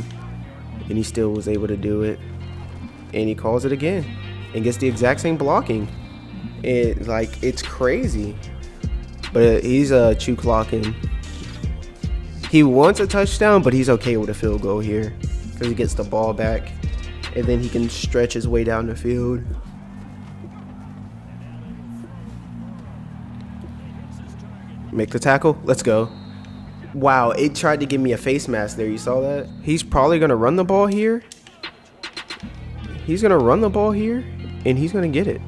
and he still was able to do it. And he calls it again and gets the exact same blocking. It's crazy. But he's chew clocking. He wants a touchdown, but he's okay with a field goal here because he gets the ball back, and then he can stretch his way down the field. Make the tackle. Let's go. Wow, it tried to give me a face mask there. You saw that? He's probably going to run the ball here. He's going to run the ball here, and he's going to get it.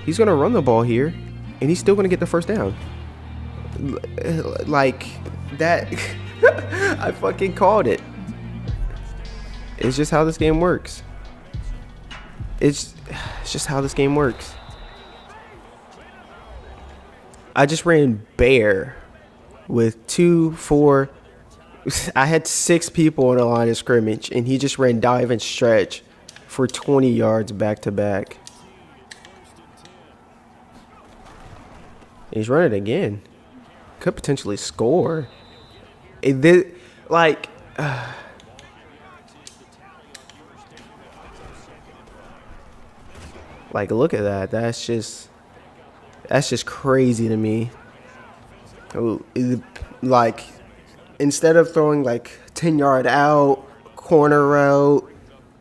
He's going to run the ball here, and he's still going to get the first down. Like, that. I fucking called it. It's just how this game works. It's just how this game works. I just ran bare with 2, 4. I had 6 people on the line of scrimmage, and he just ran dive and stretch for 20 yards back to back. He's running again. Could potentially score. Like, look at that. That's just crazy to me. Like, instead of throwing like 10-yard out, corner route,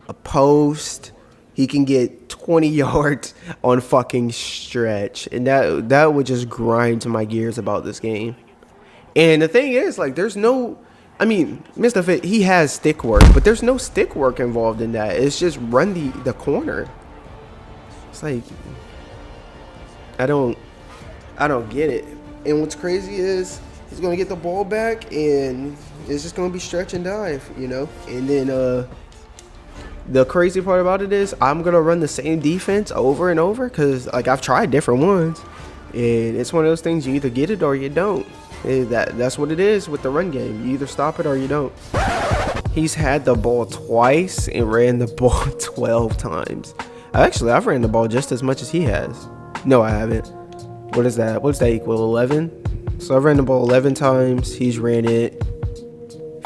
a post, he can get 20 yards on fucking stretch, and that would just grind my gears about this game. And the thing is, like, there's no, I mean, Mr. Fit, he has stick work, but there's no stick work involved in that. It's just run the corner. It's like, I don't get it. And what's crazy is he's going to get the ball back, and it's just going to be stretch and dive, you know? And then the crazy part about it is I'm going to run the same defense over and over because, like, I've tried different ones. And it's one of those things, you either get it or you don't. That's what it is with the run game. You either stop it or you don't. He's had the ball twice and ran the ball 12 times. Actually, I've ran the ball just as much as he has. No, I haven't. What is that? What's that equal? 11? So I've ran the ball 11 times. He's ran it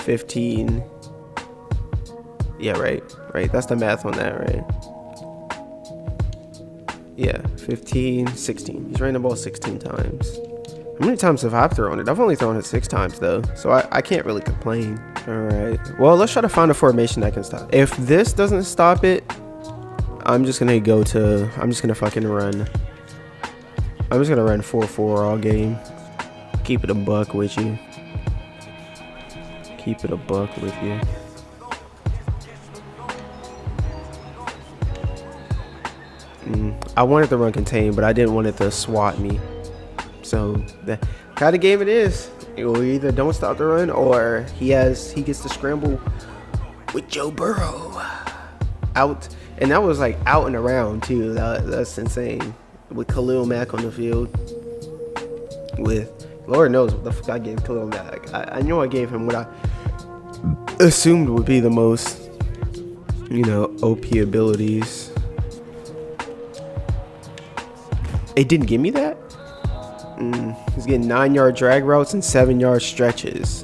15. Yeah, right. That's the math on that, right? Yeah, 15, 16. He's ran the ball 16 times. How many times have I thrown it? I've only thrown it 6 times, though. So I can't really complain. All right. Well, let's try to find a formation that can stop. If this doesn't stop it, I'm just going to fucking run. I'm just going to run 4-4 all game. Keep it a buck with you. Keep it a buck with you. I wanted to run contain, but I didn't want it to swat me. So the kind of game it is. We either don't stop the run or he gets to scramble with Joe Burrow out, and that was like out and around too. That's insane. With Khalil Mack on the field, with Lord knows what the fuck I gave Khalil Mack. I know I gave him what I assumed would be the most, OP abilities. It didn't give me that. He's getting 9-yard drag routes and 7-yard stretches.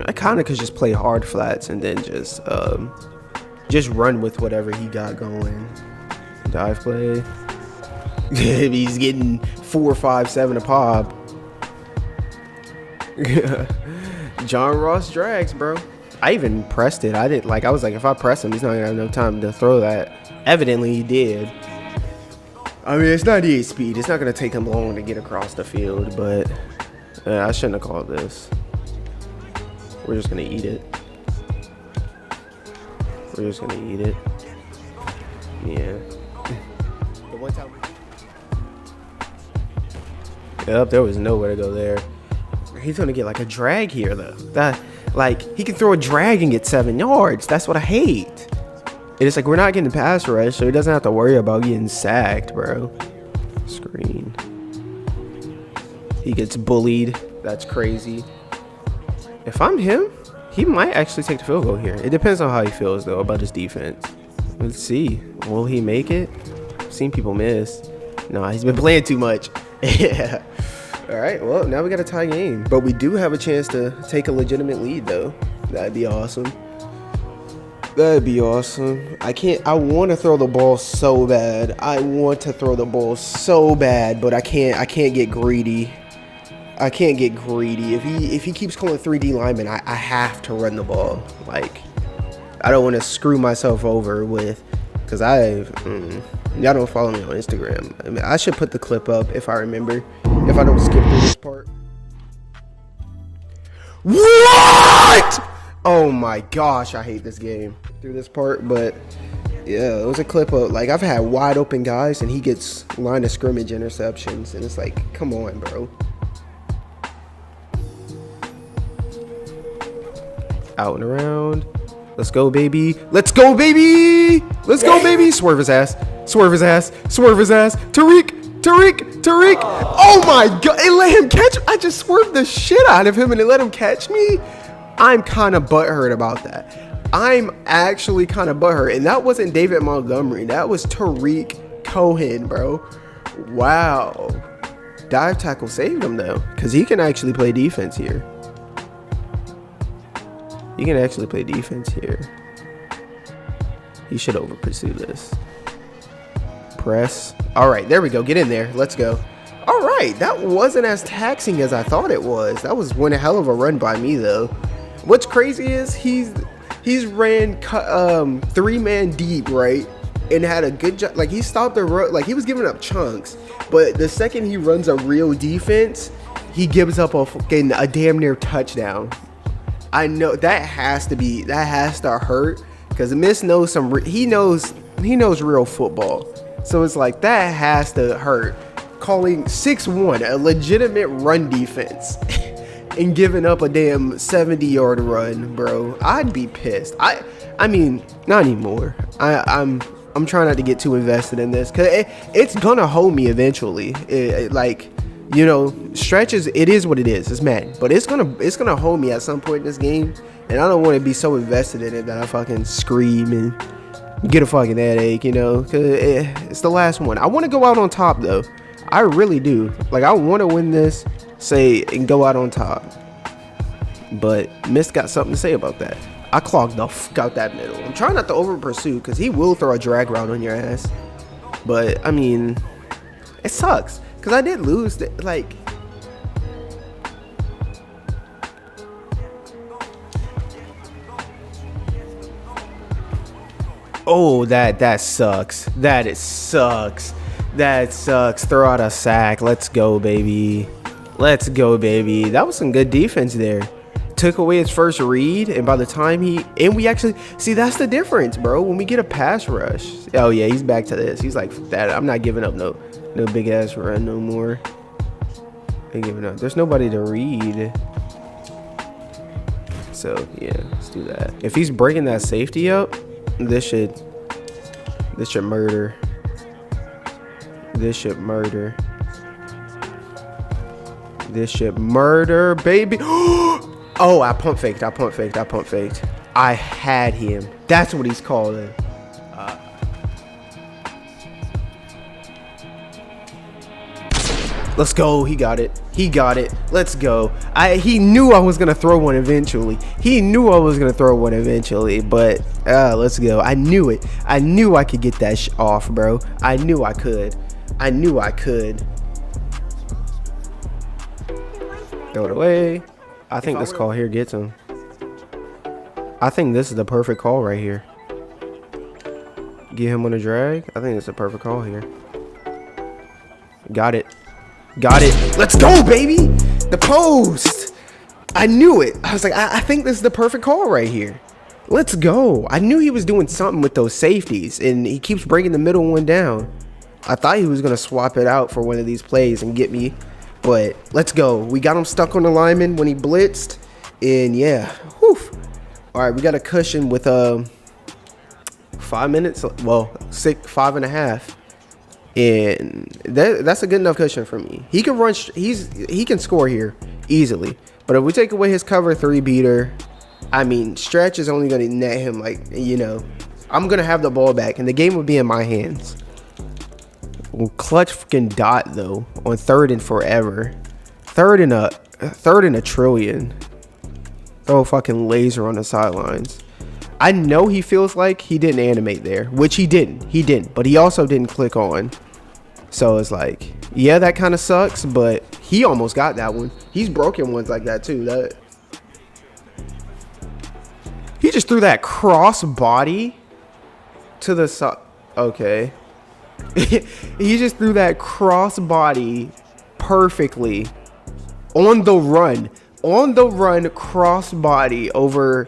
I kind of could just play hard flats and then just run with whatever he got going. Dive play. He's getting 4, 5, 7 a pop. John Ross drags, bro. I even pressed it. I was like, if I press him, he's not gonna have no time to throw that. Evidently, he did. I mean, it's 98 speed. It's not going to take him long to get across the field, but I shouldn't have called this. We're just going to eat it. Yeah. The one time. Yep, there was nowhere to go there. He's gonna get like a drag here though. That like he can throw a drag and get 7 yards. That's what I hate. It's like we're not getting pass rush, so he doesn't have to worry about getting sacked, bro. Screen. He gets bullied. That's crazy. If I'm him, he might actually take the field goal here. It depends on how he feels though about his defense. Let's see. Will he make it? I've seen people miss. No, he's been playing too much. Yeah. All right. Well, now we got a tie game, but we do have a chance to take a legitimate lead though. That'd be awesome. That'd be awesome. I want to throw the ball so bad. I want to throw the ball so bad, but I can't get greedy. I can't get greedy. If he keeps calling 3D linemen, I have to run the ball. Like, I don't want to screw myself over with, because y'all don't follow me on Instagram. I mean, I should put the clip up if I remember, if I don't skip through this part. What? Oh my gosh, I hate this game through this part, but yeah, it was a clip of, like, I've had wide open guys and he gets line of scrimmage interceptions, and it's like, come on, bro. Out and around. Let's go, baby. Let's go, baby. Let's go, baby. Swerve his ass. Swerve his ass. Swerve his ass. Tariq. Oh my God. It let him catch. I just swerved the shit out of him and it let him catch me. I'm kind of butthurt about that. I'm actually kind of butthurt. And that wasn't David Montgomery. That was Tariq Cohen, bro. Wow. Dive tackle saved him, though, because he can actually play defense here. He can actually play defense here. He should over pursue this. Press. All right, there we go. Get in there. Let's go. All right, that wasn't as taxing as I thought it was. That was one hell of a run by me, though. What's crazy is he's ran 3-man deep, right, and had a good job. Like, he stopped the run. Like, he was giving up chunks, but the second he runs a real defense, he gives up a damn near touchdown. I know that has to hurt, because Miss knows he knows real football. So it's like, that has to hurt. Calling 6-1 a legitimate run defense and giving up a damn 70-yard run, bro. I'd be pissed. I mean, not anymore. I'm trying not to get too invested in this, because it's gonna hold me eventually. Like, you know, stretches, it is what it is. It's Madden, but it's gonna hold me at some point in this game, and I don't want to be so invested in it that I fucking scream and get a fucking headache, you know, because it's the last one. I want to go out on top, though. I really do. Like, I want to win this, and go out on top. But Mist got something to say about that. I clogged the fuck out that middle. I'm trying not to over pursue, because he will throw a drag route on your ass. But I mean, it sucks, because I did lose. Like, oh, that sucks. That sucks. That sucks. Throw out a sack. Let's go, baby. Let's go, baby. That was some good defense there. Took away his first read, and by the time we actually see, that's the difference, bro. When we get a pass rush, oh yeah, he's back to this. He's like, that I'm not giving up no big ass run no more. Ain't giving up. There's nobody to read. So yeah, let's do that. If he's breaking that safety up, this should murder. This should murder. This should murder, baby. Oh, I pump faked. I had him. That's what he's calling. Let's go. He got it. Let's go. He knew I was going to throw one eventually. But let's go. I knew it. I knew I could get that off, bro. I knew I could. Throw it away. I think this call here gets him. I think this is the perfect call right here. Get him on a drag. I think it's a perfect call here. Got it. Let's go, baby. The post. I knew it. I was like, I think this is the perfect call right here. Let's go. I knew he was doing something with those safeties, and he keeps breaking the middle one down. I thought he was going to swap it out for one of these plays and get me But let's go. We got him stuck on the lineman when he blitzed. And yeah, whew. All right, we got a cushion with 5 minutes. Well, 5.5. And that's a good enough cushion for me. He can run. He can score here easily. But if we take away his cover 3 beater, I mean, stretch is only going to net him, like, you know, I'm going to have the ball back and the game will be in my hands. Well, clutch freaking dot though on 3rd and forever. 3rd and a trillion. Throw a fucking laser on the sidelines. I know he feels like he didn't animate there, which he didn't, but he also didn't click on. So it's like, yeah, that kind of sucks, but he almost got that one. He's broken ones like that too. He just threw that cross body to the side. Okay. He just threw that cross body perfectly on the run. On the run, cross body over.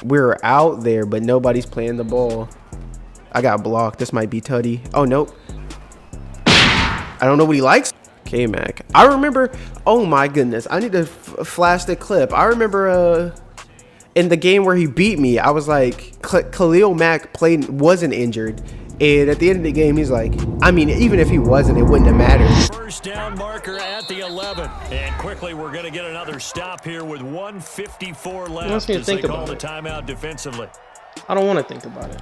We're out there, but nobody's playing the ball. I got blocked. This might be Tutty. Oh, nope. I don't know what he likes. K-Mac. I remember. Oh, my goodness. I need to flash the clip. I remember in the game where he beat me, I was like, Khalil Mack wasn't injured. And at the end of the game, he's like, I mean, even if he wasn't, it wouldn't have mattered. First down marker at the 11. And quickly, we're going to get another stop here with 1:54 left as they call the timeout defensively. I don't want to think about it.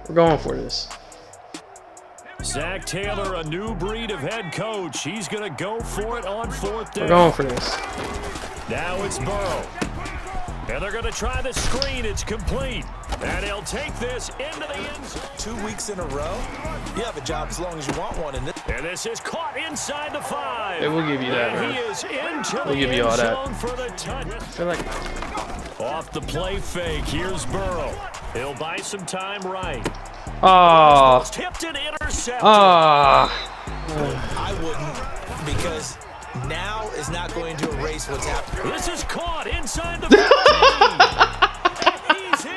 We're going for this. Zach Taylor, a new breed of head coach. He's going to go for it on 4th down. We're going for this. Now it's Burrow. And they're going to try the screen. It's complete. And he'll take this into the end zone. 2 weeks in a row. You have a job as long as you want one. And this is caught inside the 5. Hey, we'll give you that, man. He is into we'll the give you all end that. zone for the touch. I feel like Off the play fake. Here's Burrow. He'll buy some time right. oh, Tipped and intercepted. oh. I wouldn't, because now is not going to erase what's happening. This is caught inside the 15. He's in.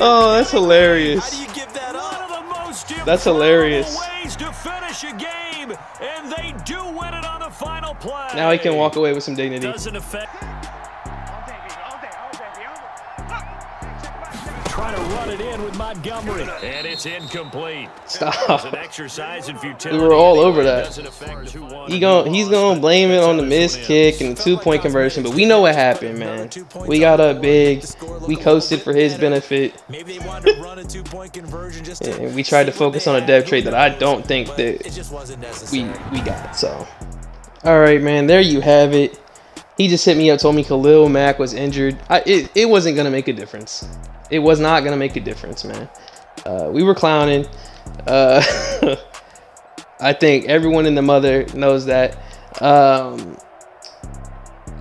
Oh, that's hilarious. How do you give that up? One of the most That's hilarious. ways to finish a game, and they do win it on the final play. Now he can walk away with some dignity. Doesn't affect. Trying to run it in with Montgomery, and it's incomplete. Stop. An exercise in futility. We were all over that. Doesn't affect who won. He's gonna blame it on the missed kick and the 2-point conversion, but we know what happened, man. We got up big. We coasted for his benefit. Maybe they wanted to run a 2-point conversion just to, And we tried to focus on a depth trade that I don't think that it just wasn't necessary. we got. So, all right, man. There you have it. He just hit me up, told me Khalil Mack was injured. It wasn't gonna make a difference. It was not gonna make a difference, man. We were clowning. I think everyone in the mother knows that.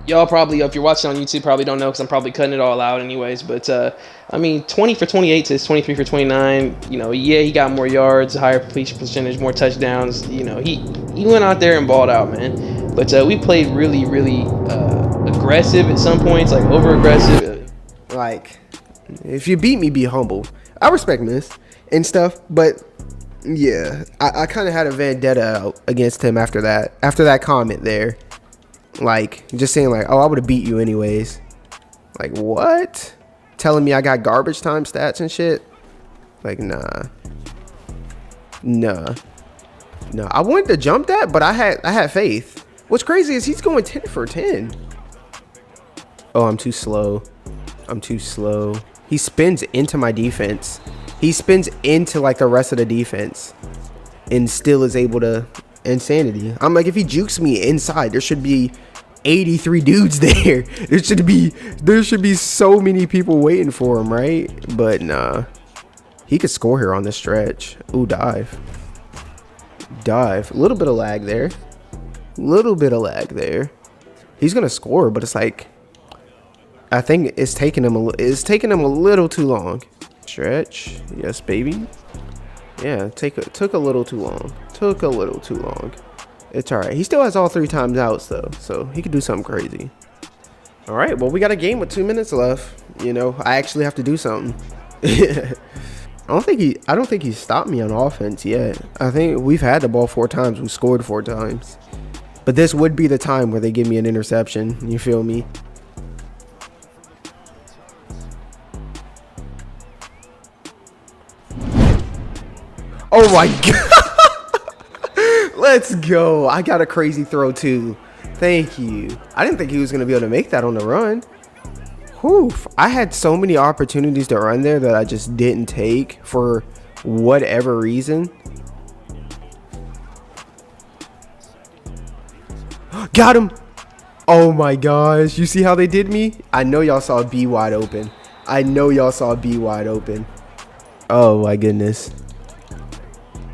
Y'all probably, if you're watching on YouTube, probably don't know because I'm probably cutting it all out anyways. But I mean, 20 for 28 to 23 for 29. You know, yeah, he got more yards, higher completion percentage, more touchdowns. You know, he went out there and balled out, man. But we played really, really aggressive at some points, like over aggressive. Like, if you beat me, be humble. I respect this and stuff, but yeah, I kind of had a vendetta out against him after that comment there. Like, just saying like, oh, I would have beat you anyways. Like, what? Telling me I got garbage time stats and shit? Like, nah. I wanted to jump that, but I had faith. What's crazy is he's going 10 for 10. Oh, I'm too slow. He spins into my defense. He spins into like the rest of the defense and still is able to insanity. I'm like, if he jukes me inside, there should be 83 dudes there. There should be so many people waiting for him, right? But nah. He could score here on this stretch. Ooh, dive. A little bit of lag there. He's gonna score, but it's like, I think it's taking him a little too long. Stretch, yes, baby. Yeah, took a little too long. It's all right. He still has all 3 times outs though, so he could do something crazy. All right, well, we got a game with 2 minutes left. You know, I actually have to do something. I don't think he stopped me on offense yet. I think we've had the ball 4 times. We scored 4 times. But this would be the time where they give me an interception. You feel me? Oh my god. Let's go. I got a crazy throw too. Thank you. I didn't think he was going to be able to make that on the run. Whew. I had so many opportunities to run there that I just didn't take for whatever reason. Got him. Oh my gosh. You see how they did me? I know y'all saw B wide open. I know y'all saw B wide open. Oh my goodness.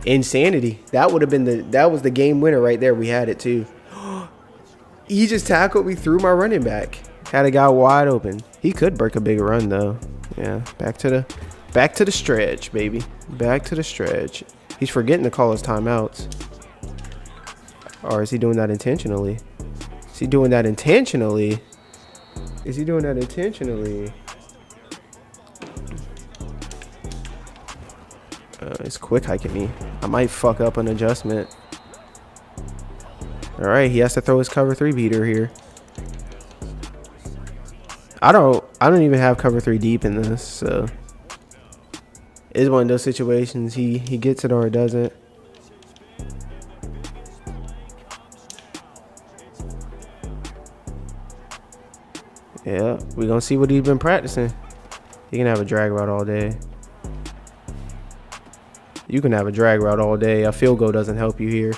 Insanity. That would have been that was the game winner right there. We had it too. He just tackled me through my running back. Had a guy wide open. He could break a big run though. Yeah, back to the stretch, baby. Back to the stretch. He's forgetting to call his timeouts. Or is he doing that intentionally? Is he doing that intentionally? Is he doing that intentionally? It's quick hiking me. I might fuck up an adjustment. All right, he has to throw his cover 3 beater here. I don't even have cover 3 deep in this, so it's one of those situations he gets it or it doesn't. Yeah, we're gonna see what he's been practicing. He can have a drag route all day. You can have a drag route all day. A field goal doesn't help you here.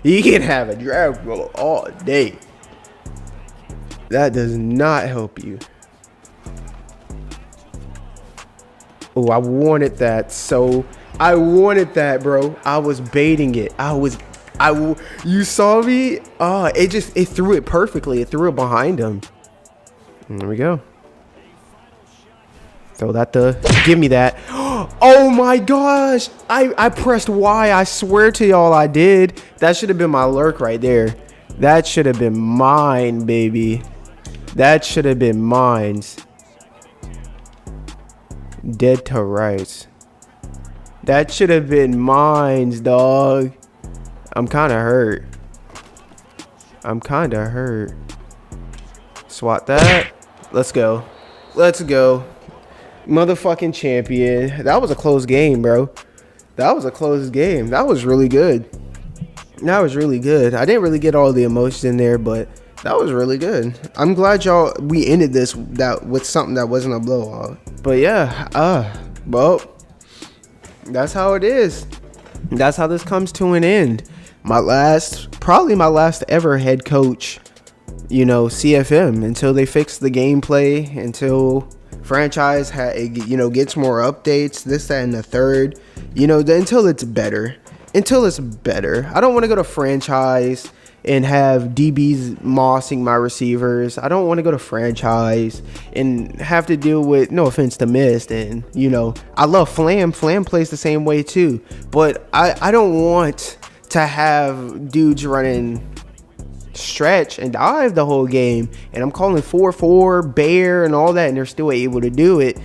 He can have a drag route all day. That does not help you. Oh, I wanted that. So I wanted that, bro. I was baiting it. You saw me? Oh, it threw it perfectly. It threw it behind him. And there we go. Throw that give me that. Oh my gosh. I pressed Y. I swear to y'all I did. That should have been my lurk right there. That should have been mine, baby. That should have been mine. Dead to rights. That should have been mine, dog. I'm kind of hurt. Swat that. Let's go. Let's go. Motherfucking champion. That was a close game, bro. That was a close game. That was really good. That was really good. I didn't really get all the emotions in there, but that was really good. I'm glad we ended this with something that wasn't a blowout. But yeah, well, that's how it is. That's how this comes to an end. Probably my last ever head coach, CFM, until they fix the gameplay, until franchise gets more updates, this, that, and the third, until it's better. I don't want to go to franchise and have DBs mossing my receivers. I don't want to go to franchise and have to deal with, no offense to Mist, and I love Flam. Flam plays the same way too, but I don't want to have dudes running stretch and dive the whole game, and I'm calling 4-4 bear and all that, and they're still able to do it.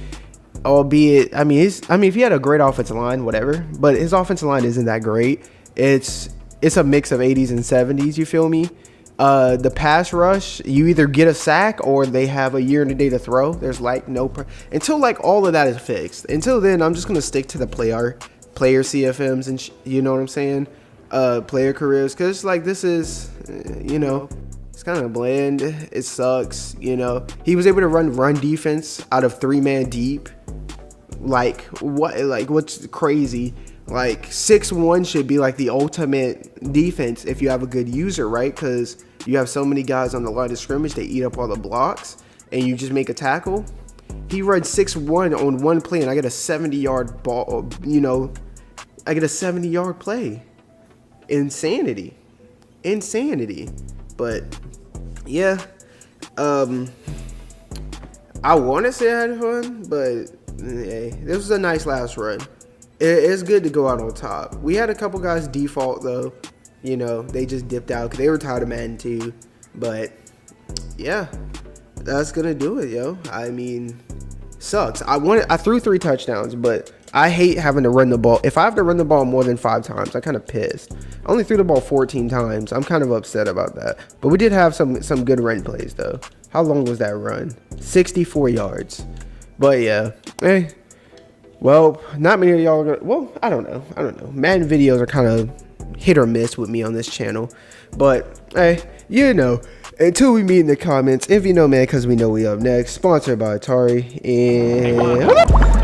Albeit, if he had a great offensive line, whatever, but his offensive line isn't that great. It's a mix of 80s and 70s, you feel me? The pass rush, you either get a sack or they have a year and a day to throw. There's until all of that is fixed. Until then, I'm just gonna stick to the player CFMs and you know what I'm saying? Player careers, because this is it's kind of bland. It sucks. He was able to run defense out of 3-man deep. What's crazy? 6-1 should be the ultimate defense if you have a good user, right? Because you have so many guys on the line of scrimmage, they eat up all the blocks, and you just make a tackle. He runs 6-1 on one play, and I get a 70-yard ball. I get a 70-yard play. Insanity. But yeah, I want to say I had fun, but hey, this was a nice last run. It's good to go out on top. We had a couple guys default though, they just dipped out because they were tired of Madden 2. But yeah, that's gonna do it, yo. sucks. I threw 3 touchdowns, but I hate having to run the ball. If I have to run the ball more than 5 times, I'm kind of pissed. I only threw the ball 14 times. I'm kind of upset about that. But we did have some good run plays though. How long was that run? 64 yards. But yeah, well, not many of y'all are gonna, well, I don't know. Madden videos are kind of hit or miss with me on this channel. But you know, until we meet in the comments, if you know, man, because we know we up next. Sponsored by Atari, and